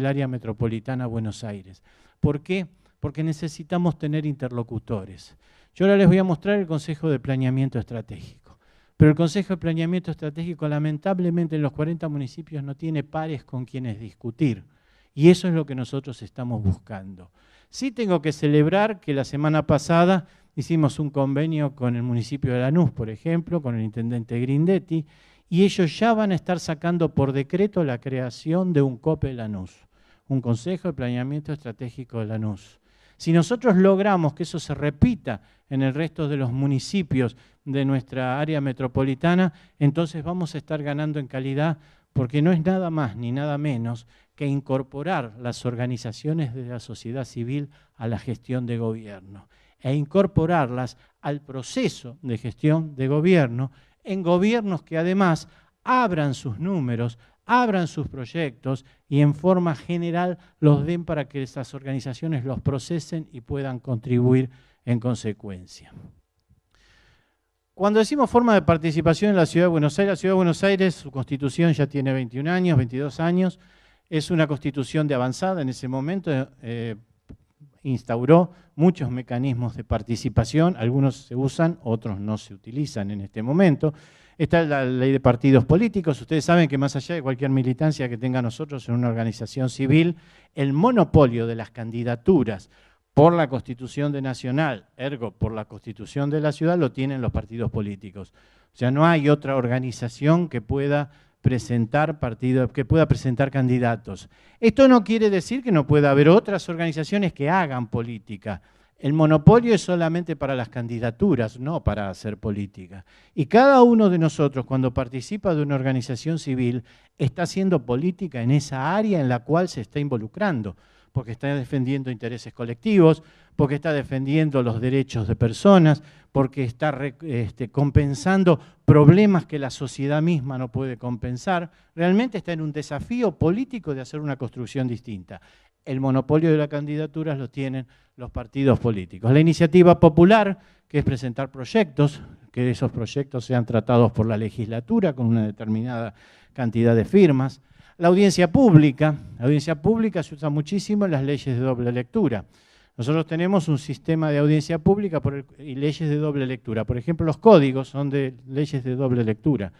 área metropolitana Buenos Aires. ¿Por qué? Porque necesitamos tener interlocutores. Yo ahora les voy a mostrar el Consejo de Planeamiento Estratégico, pero el Consejo de Planeamiento Estratégico lamentablemente en los 40 municipios no tiene pares con quienes discutir, y eso es lo que nosotros estamos buscando. Sí tengo que celebrar que la semana pasada hicimos un convenio con el municipio de Lanús, por ejemplo, con el intendente Grindetti, y ellos ya van a estar sacando por decreto la creación de un COPE Lanús, un Consejo de Planeamiento Estratégico de Lanús. Si nosotros logramos que eso se repita en el resto de los municipios de nuestra área metropolitana, entonces vamos a estar ganando en calidad, porque no es nada más ni nada menos que incorporar las organizaciones de la sociedad civil a la gestión de gobierno e incorporarlas al proceso de gestión de gobierno en gobiernos que además abran sus números, abran sus proyectos y en forma general los den para que esas organizaciones los procesen y puedan contribuir en consecuencia. Cuando decimos forma de participación en la Ciudad de Buenos Aires, su constitución ya tiene 21 años, 22 años, es una constitución de avanzada en ese momento, instauró muchos mecanismos de participación, algunos se usan, otros no se utilizan en este momento. Está la ley de partidos políticos. Ustedes saben que más allá de cualquier militancia que tenga nosotros en una organización civil, el monopolio de las candidaturas por la Constitución de Nacional, ergo por la Constitución de la ciudad, lo tienen los partidos políticos. O sea, no hay otra organización que pueda presentar candidatos. Esto no quiere decir que no pueda haber otras organizaciones que hagan política. El monopolio es solamente para las candidaturas, no para hacer política. Y cada uno de nosotros, cuando participa de una organización civil, está haciendo política en esa área en la cual se está involucrando, porque está defendiendo intereses colectivos, porque está defendiendo los derechos de personas, porque está compensando problemas que la sociedad misma no puede compensar. Realmente está en un desafío político de hacer una construcción distinta. El monopolio de las candidaturas lo tienen los partidos políticos. La iniciativa popular, que es presentar proyectos, que esos proyectos sean tratados por la legislatura con una determinada cantidad de firmas. La audiencia pública se usa muchísimo en las leyes de doble lectura. Nosotros tenemos un sistema de audiencia pública y leyes de doble lectura. Por ejemplo, los códigos son de leyes de doble lectura.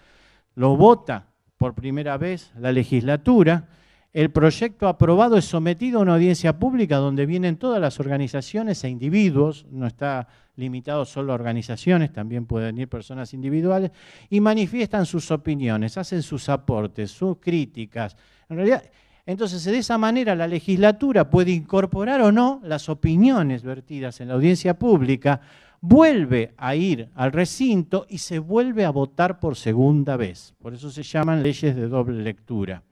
Lo vota por primera vez la legislatura. El proyecto aprobado es sometido a una audiencia pública donde vienen todas las organizaciones e individuos, no está limitado solo a organizaciones, también pueden ir personas individuales, y manifiestan sus opiniones, hacen sus aportes, sus críticas. En realidad, entonces, de esa manera la legislatura puede incorporar o no las opiniones vertidas en la audiencia pública, vuelve a ir al recinto y se vuelve a votar por segunda vez. Por eso se llaman leyes de doble lectura.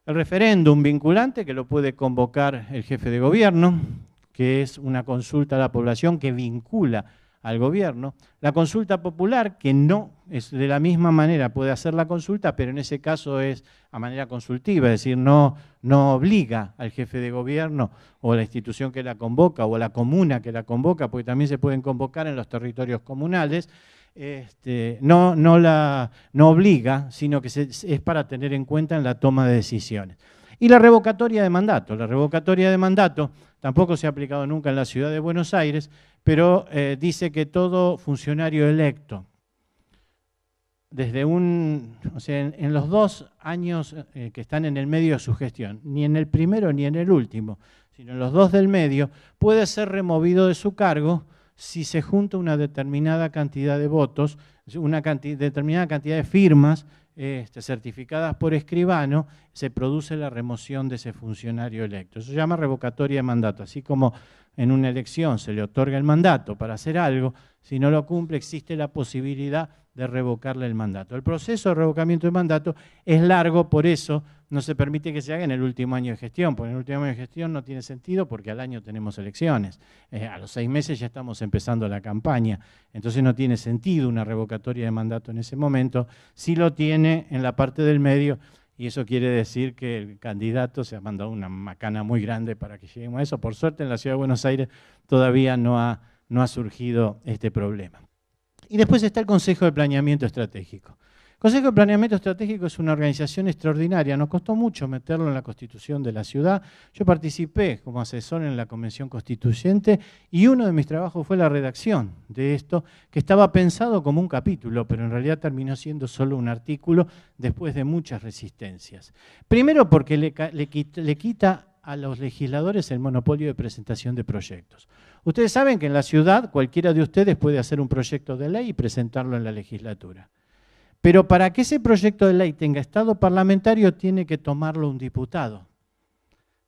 El referéndum vinculante, que lo puede convocar el jefe de gobierno, que es una consulta a la población que vincula al gobierno. La consulta popular, que no es de la misma manera, puede hacer la consulta, pero en ese caso es a manera consultiva, es decir, no obliga al jefe de gobierno o a la institución que la convoca o a la comuna que la convoca, porque también se pueden convocar en los territorios comunales, no obliga, sino que es para tener en cuenta en la toma de decisiones. Y la revocatoria de mandato. La revocatoria de mandato tampoco se ha aplicado nunca en la ciudad de Buenos Aires, pero dice que todo funcionario electo, en los 2 años que están en el medio de su gestión, ni en el primero ni en el último, sino en los 2 del medio, puede ser removido de su cargo si se junta una determinada cantidad de votos, una determinada cantidad de firmas certificadas por escribano, se produce la remoción de ese funcionario electo. Eso se llama revocatoria de mandato. Así como en una elección se le otorga el mandato para hacer algo, si no lo cumple existe la posibilidad de revocarle el mandato. El proceso de revocamiento de mandato es largo, por eso no se permite que se haga en el último año de gestión, porque en el último año de gestión no tiene sentido porque al año tenemos elecciones. A los 6 meses ya estamos empezando la campaña, entonces no tiene sentido una revocatoria de mandato en ese momento. Sí lo tiene en la parte del medio, y eso quiere decir que el candidato se ha mandado una macana muy grande para que lleguemos a eso. Por suerte en la Ciudad de Buenos Aires todavía no ha surgido este problema. Y después está el Consejo de Planeamiento Estratégico. El Consejo de Planeamiento Estratégico es una organización extraordinaria. Nos costó mucho meterlo en la Constitución de la ciudad. Yo participé como asesor en la Convención Constituyente y uno de mis trabajos fue la redacción de esto, que estaba pensado como un capítulo, pero en realidad terminó siendo solo un artículo después de muchas resistencias. Primero porque le quita a los legisladores el monopolio de presentación de proyectos. Ustedes saben que en la ciudad cualquiera de ustedes puede hacer un proyecto de ley y presentarlo en la legislatura. Pero para que ese proyecto de ley tenga estado parlamentario tiene que tomarlo un diputado.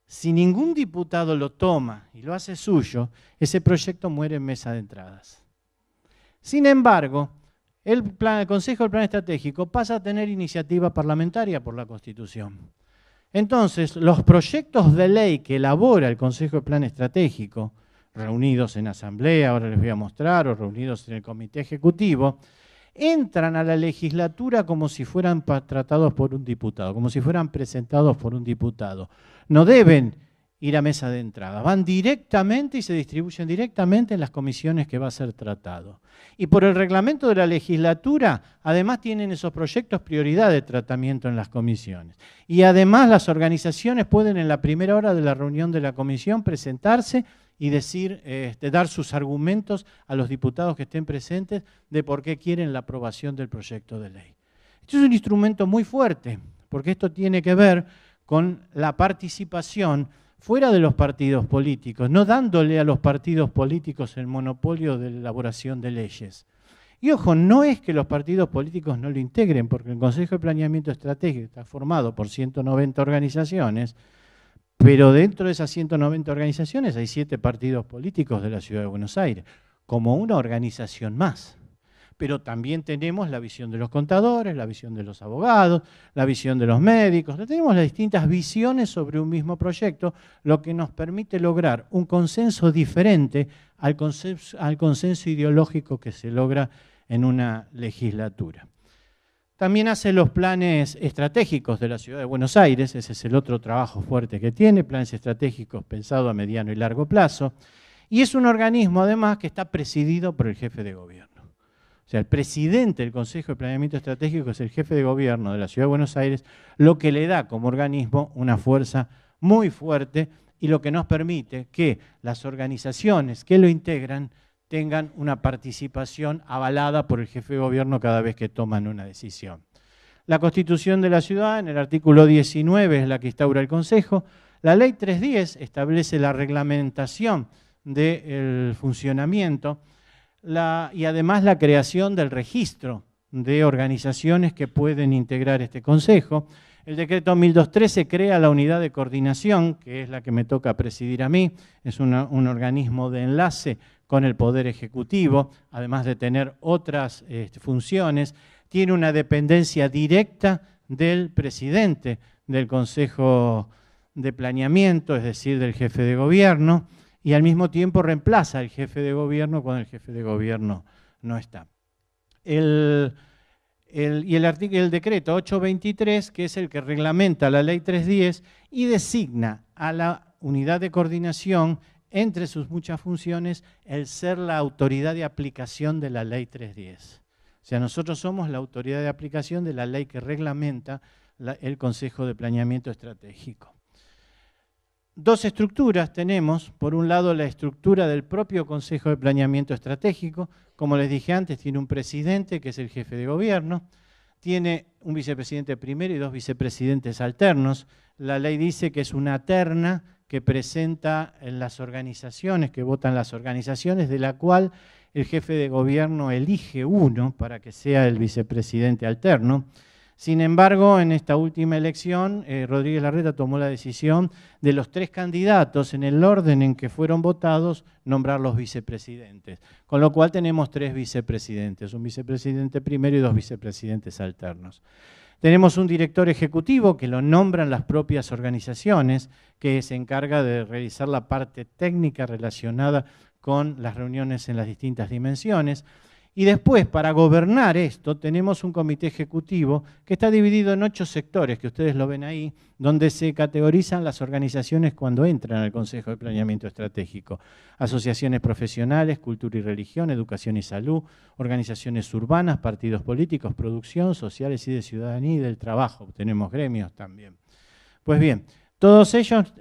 Si ningún diputado lo toma y lo hace suyo, ese proyecto muere en mesa de entradas. Sin embargo, el Consejo del Plan Estratégico pasa a tener iniciativa parlamentaria por la Constitución. Entonces, los proyectos de ley que elabora el Consejo de Plan Estratégico, reunidos en asamblea, ahora les voy a mostrar, o reunidos en el comité ejecutivo, entran a la legislatura como si fueran tratados por un diputado, como si fueran presentados por un diputado. No deben ir a mesa de entrada, van directamente y se distribuyen directamente en las comisiones que va a ser tratado. Y por el reglamento de la legislatura, además tienen esos proyectos prioridad de tratamiento en las comisiones. Y además las organizaciones pueden en la primera hora de la reunión de la comisión presentarse y decir, dar sus argumentos a los diputados que estén presentes de por qué quieren la aprobación del proyecto de ley. Esto es un instrumento muy fuerte, porque esto tiene que ver con la participación fuera de los partidos políticos, no dándole a los partidos políticos el monopolio de la elaboración de leyes. Y ojo, no es que los partidos políticos no lo integren, porque el Consejo de Planeamiento Estratégico está formado por 190 organizaciones, pero dentro de esas 190 organizaciones hay 7 partidos políticos de la Ciudad de Buenos Aires, como una organización más. Pero también tenemos la visión de los contadores, la visión de los abogados, la visión de los médicos. Tenemos las distintas visiones sobre un mismo proyecto, lo que nos permite lograr un consenso diferente al consenso ideológico que se logra en una legislatura. También hace los planes estratégicos de la Ciudad de Buenos Aires, ese es el otro trabajo fuerte que tiene, planes estratégicos pensados a mediano y largo plazo, y es un organismo además que está presidido por el jefe de gobierno. O sea, el presidente del Consejo de Planeamiento Estratégico es el jefe de gobierno de la Ciudad de Buenos Aires, lo que le da como organismo una fuerza muy fuerte y lo que nos permite que las organizaciones que lo integran tengan una participación avalada por el jefe de gobierno cada vez que toman una decisión. La Constitución de la Ciudad, en el artículo 19, es la que instaura el Consejo. La Ley 310 establece la reglamentación del funcionamiento y además la creación del registro de organizaciones que pueden integrar este Consejo. El decreto 1213 crea la unidad de coordinación, que es la que me toca presidir a mí, es un organismo de enlace con el Poder Ejecutivo, además de tener otras funciones, tiene una dependencia directa del presidente del Consejo de Planeamiento, es decir, del jefe de gobierno. y al mismo tiempo reemplaza al jefe de gobierno cuando el jefe de gobierno no está. El decreto 823, que es el que reglamenta la ley 310 y designa a la unidad de coordinación, entre sus muchas funciones, el ser la autoridad de aplicación de la ley 310. O sea, nosotros somos la autoridad de aplicación de la ley que reglamenta el Consejo de Planeamiento Estratégico. Dos estructuras tenemos. Por un lado, la estructura del propio Consejo de Planeamiento Estratégico. Como les dije antes, tiene un presidente, que es el jefe de gobierno. Tiene un vicepresidente primero y dos vicepresidentes alternos. La ley dice que es una terna que presenta en las organizaciones, que votan las organizaciones, de la cual el jefe de gobierno elige uno para que sea el vicepresidente alterno. Sin embargo, en esta última elección, Rodríguez Larreta tomó la decisión de los 3 candidatos, en el orden en que fueron votados, nombrar los vicepresidentes. Con lo cual tenemos 3 vicepresidentes, un vicepresidente primero y 2 vicepresidentes alternos. Tenemos un director ejecutivo que lo nombran las propias organizaciones, que se encarga de realizar la parte técnica relacionada con las reuniones en las distintas dimensiones. Y después, para gobernar esto, tenemos un comité ejecutivo que está dividido en 8 sectores, que ustedes lo ven ahí, donde se categorizan las organizaciones cuando entran al Consejo de Planeamiento Estratégico. Asociaciones profesionales, cultura y religión, educación y salud, organizaciones urbanas, partidos políticos, producción, sociales y de ciudadanía y del trabajo. Tenemos gremios también. Pues bien,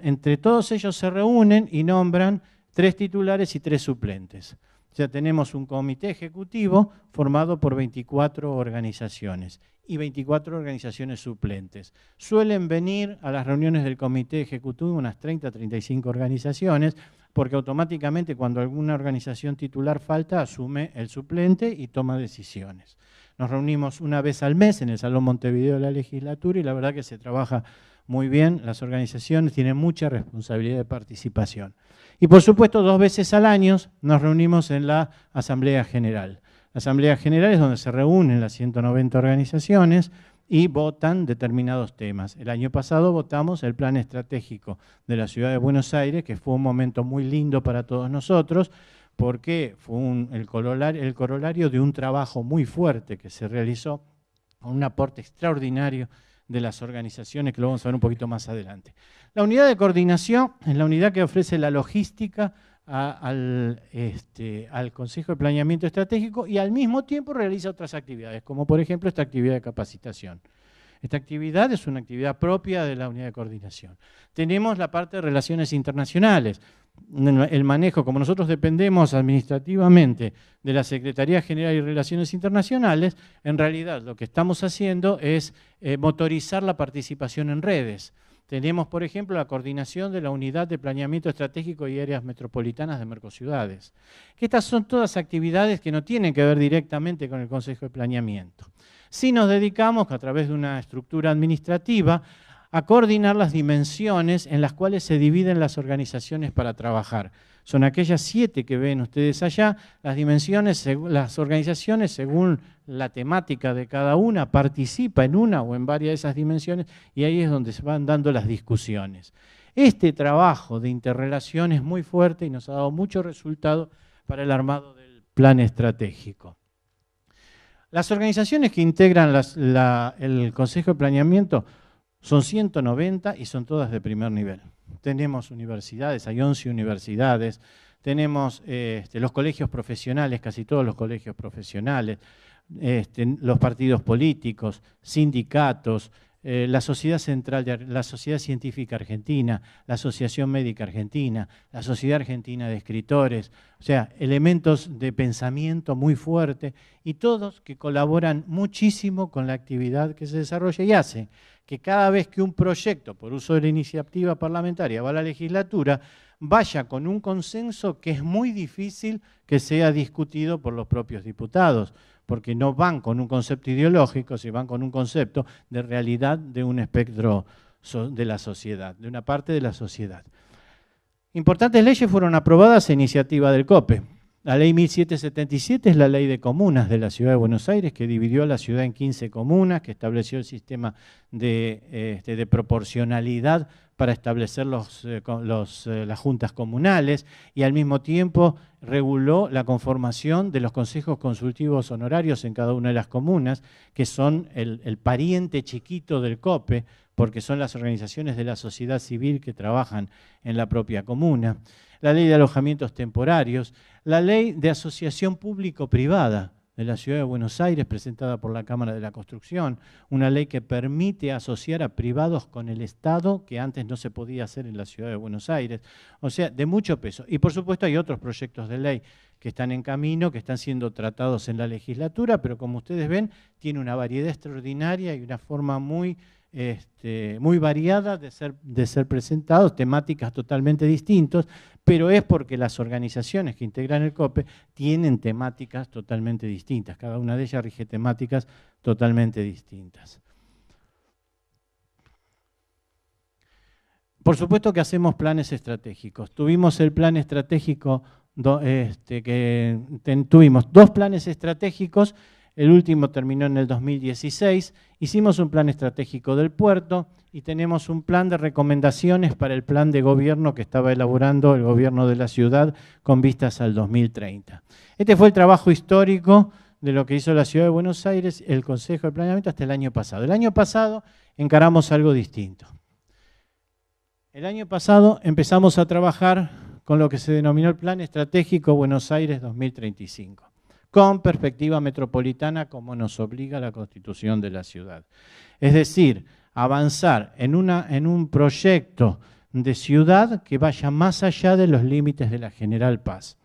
entre todos ellos se reúnen y nombran 3 titulares y 3 suplentes. O sea, tenemos un comité ejecutivo formado por 24 organizaciones y 24 organizaciones suplentes. Suelen venir a las reuniones del comité ejecutivo unas 30 a 35 organizaciones, porque automáticamente cuando alguna organización titular falta, asume el suplente y toma decisiones. Nos reunimos una vez al mes en el Salón Montevideo de la Legislatura y la verdad que se trabaja muy bien. Las organizaciones tienen mucha responsabilidad de participación. Y por supuesto, 2 veces al año nos reunimos en la Asamblea General. La Asamblea General es donde se reúnen las 190 organizaciones y votan determinados temas. El año pasado votamos el Plan Estratégico de la Ciudad de Buenos Aires, que fue un momento muy lindo para todos nosotros, porque fue el corolario de un trabajo muy fuerte que se realizó, con un aporte extraordinario de las organizaciones, que lo vamos a ver un poquito más adelante. La unidad de coordinación es la unidad que ofrece la logística al Consejo de Planeamiento Estratégico y al mismo tiempo realiza otras actividades, como por ejemplo esta actividad de capacitación. Esta actividad es una actividad propia de la unidad de coordinación. Tenemos la parte de relaciones internacionales. El manejo, como nosotros dependemos administrativamente de la Secretaría General de Relaciones Internacionales, en realidad lo que estamos haciendo es motorizar la participación en redes. Tenemos, por ejemplo, la coordinación de la Unidad de Planeamiento Estratégico y Áreas Metropolitanas de Mercociudades. Estas son todas actividades que no tienen que ver directamente con el Consejo de Planeamiento. Sí nos dedicamos, a través de una estructura administrativa, a coordinar las dimensiones en las cuales se dividen las organizaciones para trabajar. Son aquellas 7 que ven ustedes allá. Las organizaciones, según la temática de cada una, participa en una o en varias de esas dimensiones y ahí es donde se van dando las discusiones. Este trabajo de interrelación es muy fuerte y nos ha dado mucho resultado para el armado del plan estratégico. Las organizaciones que integran el Consejo de Planeamiento son 190 y son todas de primer nivel. Tenemos universidades, hay 11 universidades, tenemos los colegios profesionales, casi todos los colegios profesionales, los partidos políticos, sindicatos, la Sociedad Central, la Sociedad Científica Argentina, la Asociación Médica Argentina, la Sociedad Argentina de Escritores, o sea, elementos de pensamiento muy fuerte y todos que colaboran muchísimo con la actividad que se desarrolla y hace que cada vez que un proyecto, por uso de la iniciativa parlamentaria, va a la legislatura, vaya con un consenso que es muy difícil que sea discutido por los propios diputados, porque no van con un concepto ideológico, sino van con un concepto de realidad de un espectro de la sociedad, de una parte de la sociedad. Importantes leyes fueron aprobadas a iniciativa del COPE. La ley 1777 es la ley de comunas de la Ciudad de Buenos Aires, que dividió a la ciudad en 15 comunas, que estableció el sistema de proporcionalidad para establecer las juntas comunales y al mismo tiempo reguló la conformación de los consejos consultivos honorarios en cada una de las comunas, que son el pariente chiquito del COPE, porque son las organizaciones de la sociedad civil que trabajan en la propia comuna. La ley de alojamientos temporarios, la ley de asociación público-privada de la Ciudad de Buenos Aires, presentada por la Cámara de la Construcción, una ley que permite asociar a privados con el Estado, que antes no se podía hacer en la Ciudad de Buenos Aires. O sea, de mucho peso. Y por supuesto hay otros proyectos de ley que están en camino, que están siendo tratados en la legislatura, pero como ustedes ven, tiene una variedad extraordinaria y una forma muy variada de ser presentados, temáticas totalmente distintas, pero es porque las organizaciones que integran el COPE tienen temáticas totalmente distintas, cada una de ellas rige temáticas totalmente distintas. Por supuesto que hacemos planes estratégicos. Tuvimos el plan estratégico, tuvimos 2 planes estratégicos. El último terminó en el 2016, hicimos un plan estratégico del puerto y tenemos un plan de recomendaciones para el plan de gobierno que estaba elaborando el gobierno de la ciudad con vistas al 2030. Este fue el trabajo histórico de lo que hizo la Ciudad de Buenos Aires, el Consejo de Planeamiento, hasta el año pasado. El año pasado encaramos algo distinto. El año pasado empezamos a trabajar con lo que se denominó el Plan Estratégico Buenos Aires 2035. Con perspectiva metropolitana como nos obliga la Constitución de la ciudad. Es decir, avanzar en un proyecto de ciudad que vaya más allá de los límites de la General Paz.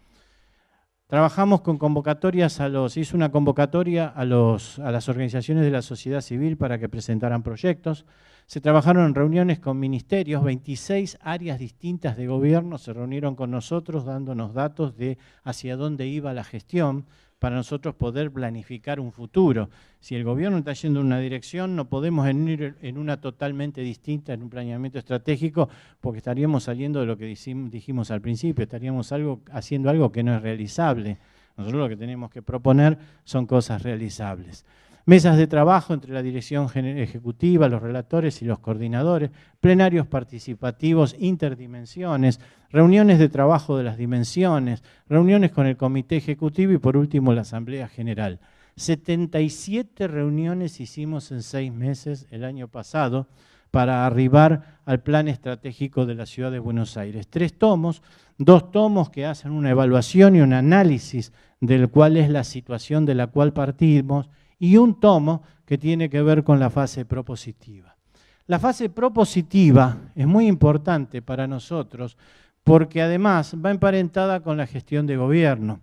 Trabajamos con convocatorias hizo una convocatoria a las organizaciones de la sociedad civil para que presentaran proyectos. Se trabajaron en reuniones con ministerios, 26 áreas distintas de gobierno se reunieron con nosotros dándonos datos de hacia dónde iba la gestión, para nosotros poder planificar un futuro. Si el gobierno está yendo en una dirección, no podemos ir en una totalmente distinta, en un planeamiento estratégico, porque estaríamos saliendo de lo que dijimos al principio, estaríamos haciendo algo que no es realizable. Nosotros lo que tenemos que proponer son cosas realizables. Mesas de trabajo entre la dirección ejecutiva, los relatores y los coordinadores, plenarios participativos, interdimensiones, reuniones de trabajo de las dimensiones, reuniones con el comité ejecutivo y por último la Asamblea General. 77 reuniones hicimos en 6 meses el año pasado para arribar al plan estratégico de la Ciudad de Buenos Aires. 3 tomos, 2 tomos que hacen una evaluación y un análisis del cual es la situación de la cual partimos, y un tomo que tiene que ver con la fase propositiva. La fase propositiva es muy importante para nosotros porque además va emparentada con la gestión de gobierno.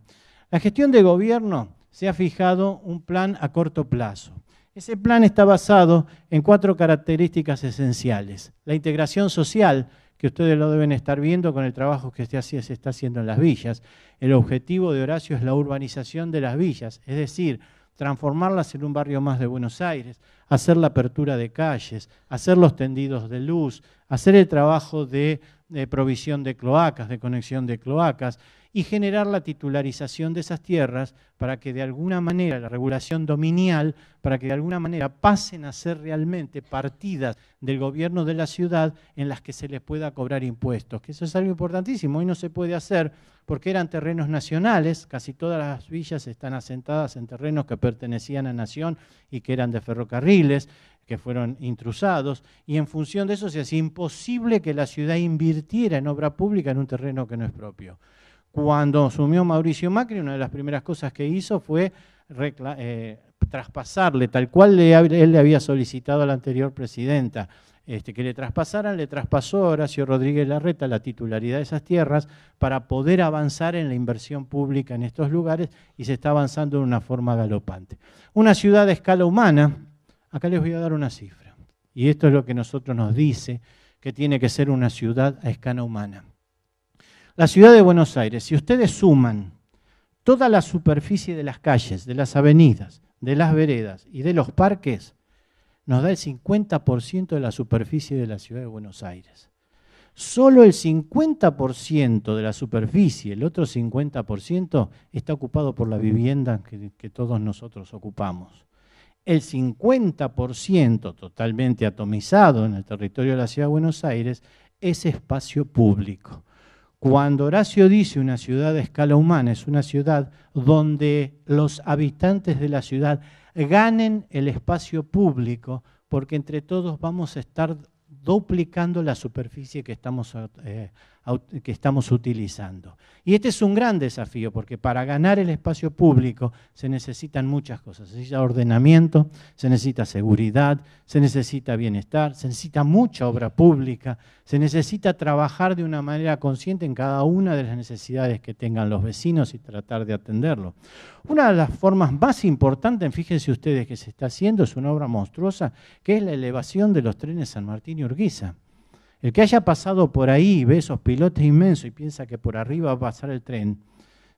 La gestión de gobierno se ha fijado un plan a corto plazo. Ese plan está basado en 4 características esenciales. La integración social, que ustedes lo deben estar viendo con el trabajo que se está haciendo en las villas. El objetivo de Horacio es la urbanización de las villas, es decir, transformarlas en un barrio más de Buenos Aires, hacer la apertura de calles, hacer los tendidos de luz, hacer el trabajo de provisión de cloacas, de conexión de cloacas y generar la titularización de esas tierras para que de alguna manera, la regulación dominial, para que de alguna manera pasen a ser realmente partidas del gobierno de la ciudad en las que se les pueda cobrar impuestos, que eso es algo importantísimo. Hoy no se puede hacer porque eran terrenos nacionales, casi todas las villas están asentadas en terrenos que pertenecían a Nación y que eran de ferrocarriles, que fueron intrusados, y en función de eso se hacía imposible que la ciudad invirtiera en obra pública en un terreno que no es propio. Cuando asumió Mauricio Macri, una de las primeras cosas que hizo fue traspasarle, tal cual él le había solicitado a la anterior presidenta, que le traspasaran, le traspasó a Horacio Rodríguez Larreta la titularidad de esas tierras para poder avanzar en la inversión pública en estos lugares y se está avanzando de una forma galopante. Una ciudad a escala humana, acá les voy a dar una cifra, y esto es lo que nosotros nos dice que tiene que ser una ciudad a escala humana. La ciudad de Buenos Aires, si ustedes suman toda la superficie de las calles, de las avenidas, de las veredas y de los parques, nos da el 50% de la superficie de la ciudad de Buenos Aires. Solo el 50% de la superficie, el otro 50%, está ocupado por la vivienda que todos nosotros ocupamos. el 50% totalmente atomizado en el territorio de la Ciudad de Buenos Aires es espacio público. Cuando Horacio dice una ciudad a escala humana, es una ciudad donde los habitantes de la ciudad ganen el espacio público, porque entre todos vamos a estar duplicando la superficie que estamos utilizando. Y este es un gran desafío, porque para ganar el espacio público se necesitan muchas cosas. Se necesita ordenamiento, se necesita seguridad, se necesita bienestar, se necesita mucha obra pública, se necesita trabajar de una manera consciente en cada una de las necesidades que tengan los vecinos y tratar de atenderlo. Una de las formas más importantes, fíjense ustedes, que se está haciendo, es una obra monstruosa, que es la elevación de los trenes San Martín y Urquiza. El que haya pasado por ahí y ve esos pilotes inmensos y piensa que por arriba va a pasar el tren,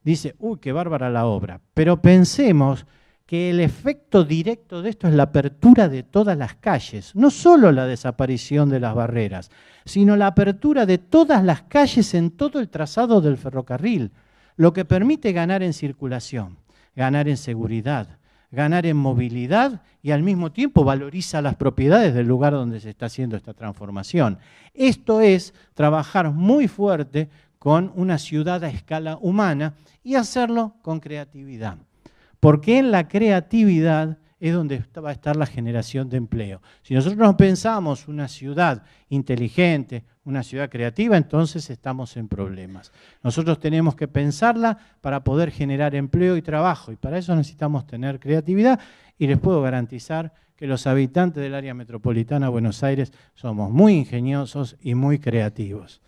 dice, uy, qué bárbara la obra. Pero pensemos que el efecto directo de esto es la apertura de todas las calles, no solo la desaparición de las barreras, sino la apertura de todas las calles en todo el trazado del ferrocarril, lo que permite ganar en circulación, ganar en seguridad, ganar en movilidad y al mismo tiempo valoriza las propiedades del lugar donde se está haciendo esta transformación. Esto es trabajar muy fuerte con una ciudad a escala humana y hacerlo con creatividad. Porque en la creatividad es donde va a estar la generación de empleo. Si nosotros no pensamos una ciudad inteligente, una ciudad creativa, entonces estamos en problemas. Nosotros tenemos que pensarla para poder generar empleo y trabajo, y para eso necesitamos tener creatividad, y les puedo garantizar que los habitantes del área metropolitana de Buenos Aires somos muy ingeniosos y muy creativos.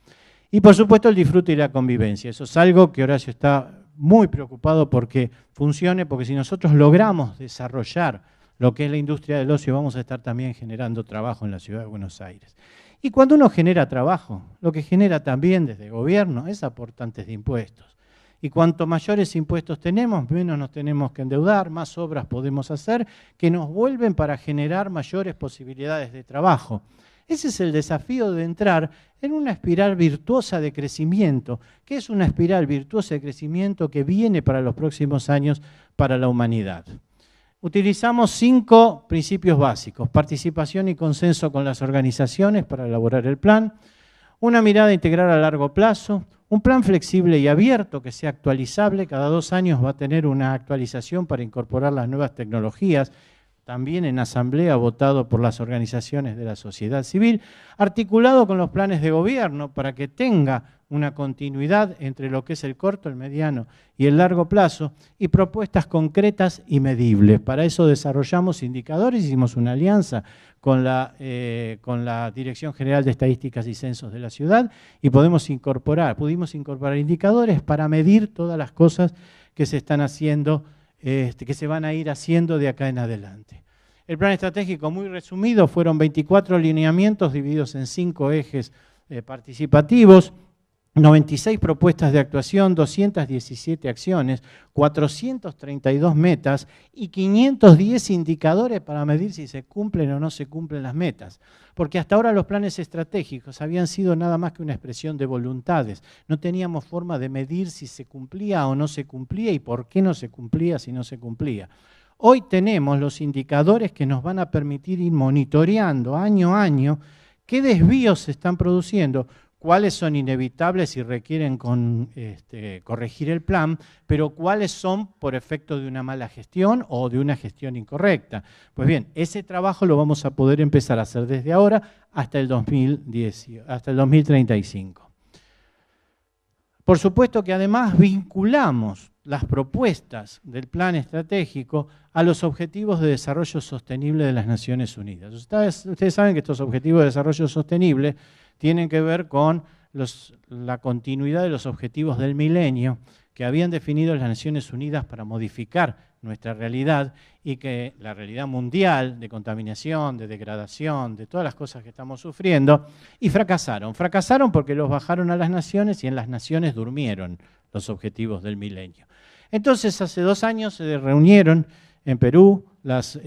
Y por supuesto el disfrute y la convivencia. Eso es algo que Horacio está muy preocupado porque funcione, porque si nosotros logramos desarrollar lo que es la industria del ocio, vamos a estar también generando trabajo en la ciudad de Buenos Aires. Y cuando uno genera trabajo, lo que genera también desde el gobierno es aportantes de impuestos. Y cuanto mayores impuestos tenemos, menos nos tenemos que endeudar, más obras podemos hacer que nos vuelven para generar mayores posibilidades de trabajo. Ese es el desafío de entrar en una espiral virtuosa de crecimiento, que es una espiral virtuosa de crecimiento que viene para los próximos años para la humanidad. Utilizamos 5 principios básicos: participación y consenso con las organizaciones para elaborar el plan, una mirada integral a largo plazo, un plan flexible y abierto que sea actualizable, cada 2 años va a tener una actualización para incorporar las nuevas tecnologías, también en asamblea votado por las organizaciones de la sociedad civil, articulado con los planes de gobierno para que tenga una continuidad entre lo que es el corto, el mediano y el largo plazo, y propuestas concretas y medibles. Para eso desarrollamos indicadores, hicimos una alianza con la Dirección General de Estadísticas y Censos de la ciudad y pudimos incorporar indicadores para medir todas las cosas que se están haciendo, que se van a ir haciendo de acá en adelante. El plan estratégico, muy resumido, fueron 24 lineamientos divididos en 5 ejes participativos, 96 propuestas de actuación, 217 acciones, 432 metas y 510 indicadores para medir si se cumplen o no se cumplen las metas. Porque hasta ahora los planes estratégicos habían sido nada más que una expresión de voluntades. No teníamos forma de medir si se cumplía o no se cumplía y por qué no se cumplía si no se cumplía. Hoy tenemos los indicadores que nos van a permitir ir monitoreando año a año qué desvíos se están produciendo, cuáles son inevitables y requieren corregir el plan, pero cuáles son por efecto de una mala gestión o de una gestión incorrecta. Pues bien, ese trabajo lo vamos a poder empezar a hacer desde ahora hasta el 2035. Por supuesto que además vinculamos las propuestas del plan estratégico a los Objetivos de Desarrollo Sostenible de las Naciones Unidas. Ustedes saben que estos Objetivos de Desarrollo Sostenible tienen que ver con la continuidad de los objetivos del milenio que habían definido las Naciones Unidas para modificar nuestra realidad y que la realidad mundial de contaminación, de degradación, de todas las cosas que estamos sufriendo, y fracasaron. Fracasaron porque los bajaron a las naciones y en las naciones durmieron los objetivos del milenio. Entonces, hace 2 años se reunieron en Perú los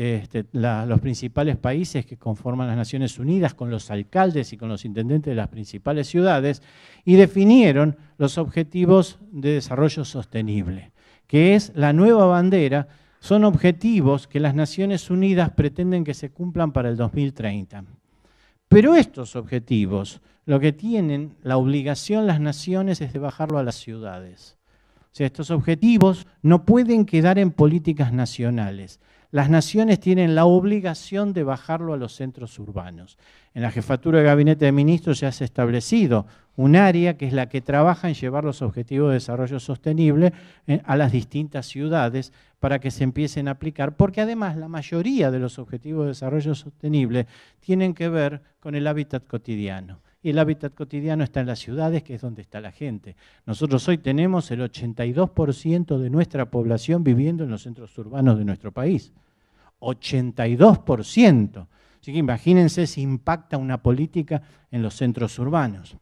principales países que conforman las Naciones Unidas con los alcaldes y con los intendentes de las principales ciudades y definieron los Objetivos de Desarrollo Sostenible, que es la nueva bandera son objetivos que las Naciones Unidas pretenden que se cumplan para el 2030. Pero estos objetivos, lo que tienen la obligación las naciones es de bajarlo a las ciudades. O sea, estos objetivos no pueden quedar en políticas nacionales. Las naciones tienen la obligación de bajarlo a los centros urbanos. En la Jefatura de Gabinete de Ministros ya se ha establecido un área que es la que trabaja en llevar los Objetivos de Desarrollo Sostenible a las distintas ciudades para que se empiecen a aplicar, porque además la mayoría de los Objetivos de Desarrollo Sostenible tienen que ver con el hábitat cotidiano. Y el hábitat cotidiano está en las ciudades, que es donde está la gente. Nosotros hoy tenemos el 82% de nuestra población viviendo en los centros urbanos de nuestro país. 82%. Así que imagínense si impacta una política en los centros urbanos.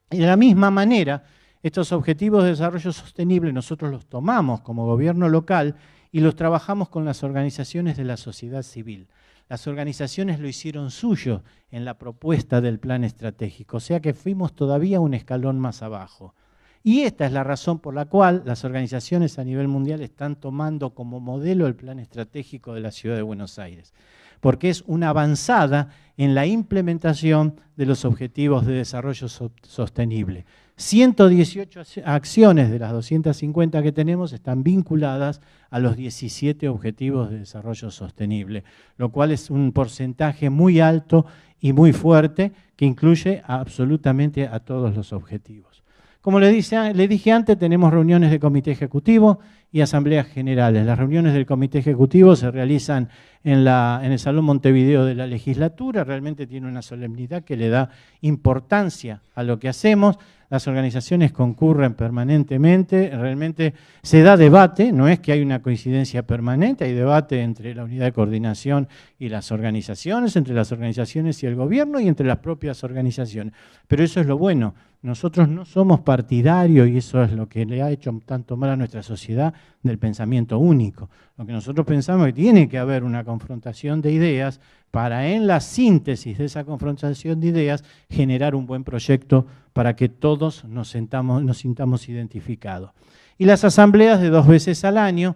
Y de la misma manera, estos objetivos de desarrollo sostenible nosotros los tomamos como gobierno local y los trabajamos con las organizaciones de la sociedad civil. Las organizaciones lo hicieron suyo en la propuesta del plan estratégico, o sea que fuimos todavía un escalón más abajo. Y esta es la razón por la cual las organizaciones a nivel mundial están tomando como modelo el plan estratégico de la Ciudad de Buenos Aires, porque es una avanzada en la implementación de los objetivos de desarrollo sostenible. 118 acciones de las 250 que tenemos están vinculadas a los 17 objetivos de desarrollo sostenible, lo cual es un porcentaje muy alto y muy fuerte que incluye absolutamente a todos los objetivos. Como le dije antes, tenemos reuniones de comité ejecutivo y asambleas generales. Las reuniones del comité ejecutivo se realizan en el Salón Montevideo de la legislatura, realmente tiene una solemnidad que le da importancia a lo que hacemos. Las organizaciones concurren permanentemente, realmente se da debate, no es que hay una coincidencia permanente, hay debate entre la unidad de coordinación y las organizaciones, entre las organizaciones y el gobierno y entre las propias organizaciones. Pero eso es lo bueno, nosotros no somos partidarios y eso es lo que le ha hecho tanto mal a nuestra sociedad del pensamiento único. Lo que nosotros pensamos es que tiene que haber una confrontación de ideas para en la síntesis de esa confrontación de ideas generar un buen proyecto para que todos nos sintamos identificados. Y las asambleas de 2 veces al año,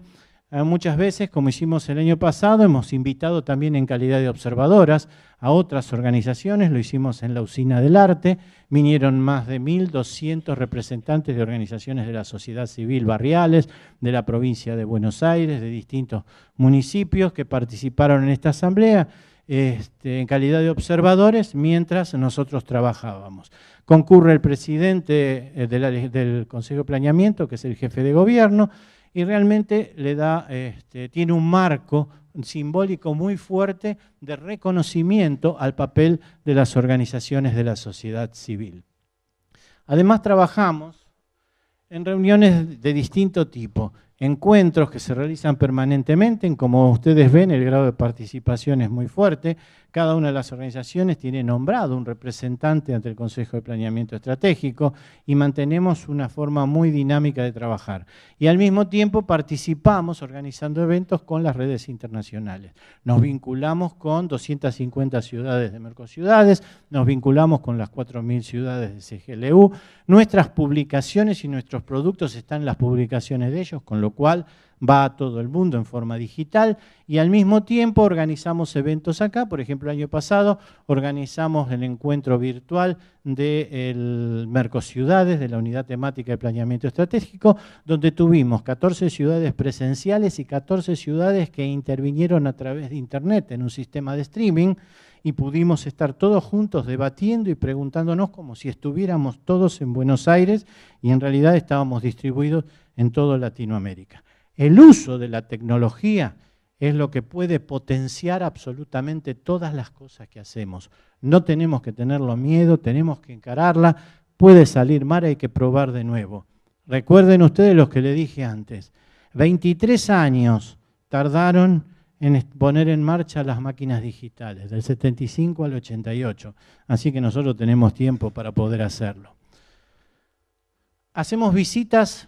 muchas veces, como hicimos el año pasado, hemos invitado también en calidad de observadoras a otras organizaciones, lo hicimos en la Usina del Arte, vinieron más de 1.200 representantes de organizaciones de la sociedad civil barriales, de la provincia de Buenos Aires, de distintos municipios que participaron en esta asamblea, en calidad de observadores mientras nosotros trabajábamos. Concurre el presidente del Consejo de Planeamiento, que es el jefe de gobierno, y realmente le da, tiene un marco simbólico muy fuerte de reconocimiento al papel de las organizaciones de la sociedad civil. Además trabajamos en reuniones de distinto tipo, encuentros que se realizan permanentemente, como ustedes ven el grado de participación es muy fuerte, cada una de las organizaciones tiene nombrado un representante ante el Consejo de Planeamiento Estratégico y mantenemos una forma muy dinámica de trabajar. Y al mismo tiempo participamos organizando eventos con las redes internacionales. Nos vinculamos con 250 ciudades de Mercociudades, nos vinculamos con las 4.000 ciudades de CGLU. Nuestras publicaciones y nuestros productos están en las publicaciones de ellos, con lo cual va a todo el mundo en forma digital y al mismo tiempo organizamos eventos acá. Por ejemplo, el año pasado organizamos el encuentro virtual del Mercociudades, de la Unidad Temática de Planeamiento Estratégico, donde tuvimos 14 ciudades presenciales y 14 ciudades que intervinieron a través de Internet en un sistema de streaming y pudimos estar todos juntos debatiendo y preguntándonos como si estuviéramos todos en Buenos Aires y en realidad estábamos distribuidos en toda Latinoamérica. El uso de la tecnología es lo que puede potenciar absolutamente todas las cosas que hacemos. No tenemos que tenerlo miedo, tenemos que encararla, puede salir mal, hay que probar de nuevo. Recuerden ustedes lo que le dije antes, 23 años tardaron en poner en marcha las máquinas digitales, del 75 al 88, así que nosotros tenemos tiempo para poder hacerlo. Hacemos visitas.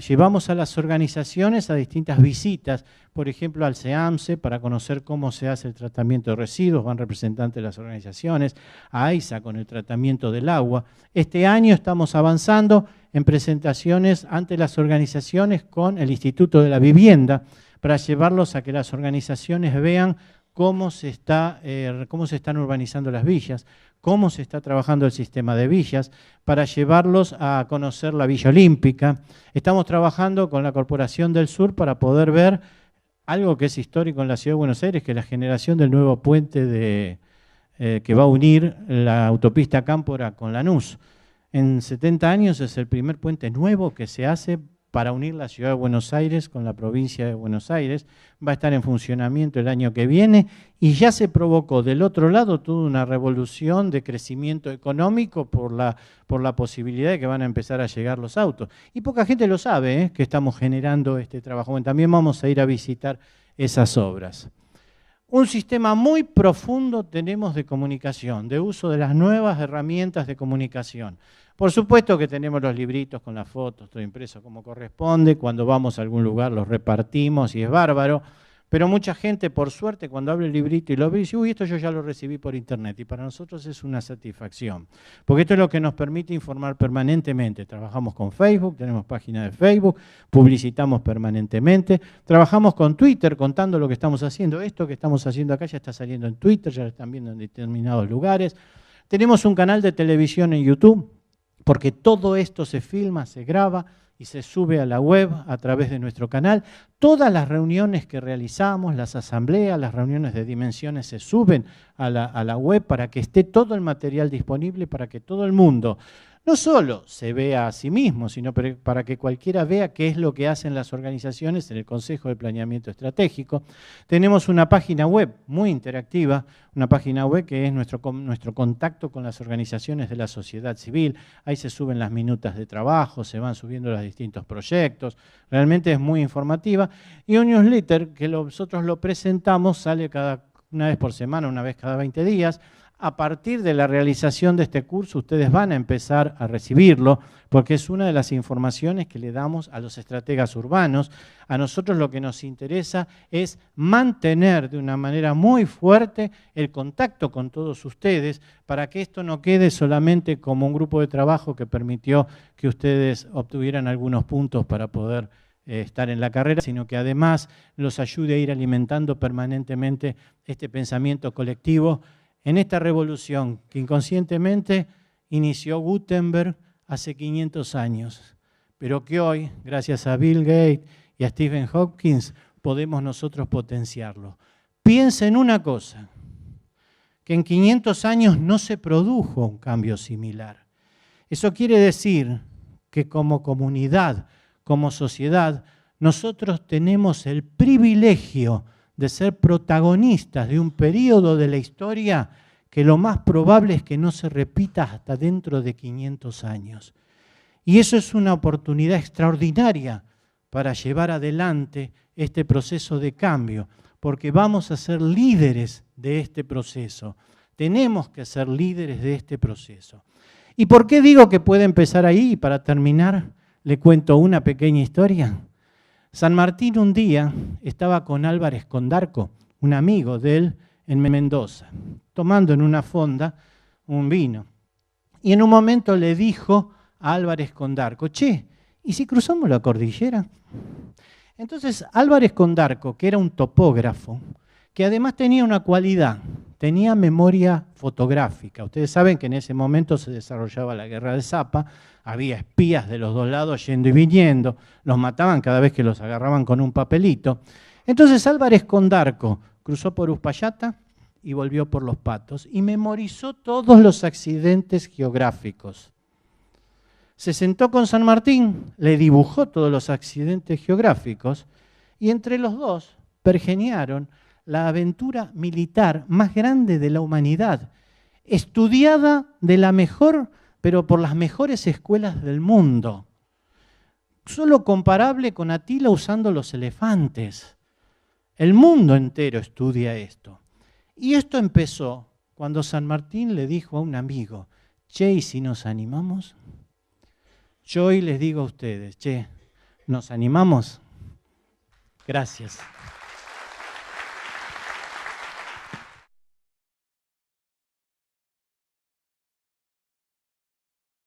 Llevamos a las organizaciones a distintas visitas, por ejemplo al CEAMSE para conocer cómo se hace el tratamiento de residuos, van representantes de las organizaciones, a AISA con el tratamiento del agua. Este año estamos avanzando en presentaciones ante las organizaciones con el Instituto de la Vivienda para llevarlos a que las organizaciones vean cómo se están urbanizando las villas, cómo se está trabajando el sistema de villas, para llevarlos a conocer la Villa Olímpica. Estamos trabajando con la Corporación del Sur para poder ver algo que es histórico en la Ciudad de Buenos Aires, que es la generación del nuevo puente que va a unir la autopista Cámpora con Lanús. En 70 años es el primer puente nuevo que se hace para unir la Ciudad de Buenos Aires con la provincia de Buenos Aires. Va a estar en funcionamiento el año que viene y ya se provocó del otro lado toda una revolución de crecimiento económico por la posibilidad de que van a empezar a llegar los autos. Y poca gente lo sabe, que estamos generando este trabajo. Bueno, también vamos a ir a visitar esas obras. Un sistema muy profundo tenemos de comunicación, de uso de las nuevas herramientas de comunicación. Por supuesto que tenemos los libritos con las fotos, todo impreso como corresponde. Cuando vamos a algún lugar los repartimos y es bárbaro. Pero mucha gente, por suerte, cuando abre el librito y lo ve, dice, uy, esto yo ya lo recibí por internet. Y para nosotros es una satisfacción. Porque esto es lo que nos permite informar permanentemente. Trabajamos con Facebook, tenemos página de Facebook, publicitamos permanentemente. Trabajamos con Twitter contando lo que estamos haciendo. Esto que estamos haciendo acá ya está saliendo en Twitter, ya lo están viendo en determinados lugares. Tenemos un canal de televisión en YouTube, porque todo esto se filma, se graba y se sube a la web a través de nuestro canal. Todas las reuniones que realizamos, las asambleas, las reuniones de dimensiones se suben a la web para que esté todo el material disponible, para que todo el mundo no solo se vea a sí mismo, sino para que cualquiera vea qué es lo que hacen las organizaciones en el Consejo de Planeamiento Estratégico. Tenemos una página web muy interactiva, una página web que es nuestro contacto con las organizaciones de la sociedad civil. Ahí se suben las minutas de trabajo, se van subiendo los distintos proyectos. Realmente es muy informativa. Y un newsletter que nosotros lo presentamos, sale una vez por semana, una vez cada 20 días. A partir de la realización de este curso, ustedes van a empezar a recibirlo, porque es una de las informaciones que le damos a los estrategas urbanos. A nosotros lo que nos interesa es mantener de una manera muy fuerte el contacto con todos ustedes, para que esto no quede solamente como un grupo de trabajo que permitió que ustedes obtuvieran algunos puntos para poder estar en la carrera, sino que además los ayude a ir alimentando permanentemente este pensamiento colectivo en esta revolución que inconscientemente inició Gutenberg hace 500 años, pero que hoy, gracias a Bill Gates y a Stephen Hopkins, podemos nosotros potenciarlo. Piensa en una cosa, que en 500 años no se produjo un cambio similar. Eso quiere decir que como comunidad, como sociedad, nosotros tenemos el privilegio de ser protagonistas de un periodo de la historia que lo más probable es que no se repita hasta dentro de 500 años. Y eso es una oportunidad extraordinaria para llevar adelante este proceso de cambio, porque vamos a ser líderes de este proceso. Tenemos que ser líderes de este proceso. ¿Y por qué digo que puede empezar ahí? Y para terminar, le cuento una pequeña historia. San Martín un día estaba con Álvarez Condarco, un amigo de él, en Mendoza, tomando en una fonda un vino. Y en un momento le dijo a Álvarez Condarco, che, ¿y si cruzamos la cordillera? Entonces Álvarez Condarco, que era un topógrafo, que además tenía una cualidad, tenía memoria fotográfica. Ustedes saben que en ese momento se desarrollaba la guerra de Zapa, había espías de los dos lados yendo y viniendo, los mataban cada vez que los agarraban con un papelito. Entonces Álvarez Condarco cruzó por Uspallata y volvió por Los Patos y memorizó todos los accidentes geográficos. Se sentó con San Martín, le dibujó todos los accidentes geográficos y entre los dos pergeniaron la aventura militar más grande de la humanidad, estudiada de la mejor, pero por las mejores escuelas del mundo, solo comparable con Atila usando los elefantes. El mundo entero estudia esto. Y esto empezó cuando San Martín le dijo a un amigo, che, ¿y si nos animamos? Yo hoy les digo a ustedes, che, ¿nos animamos? Gracias.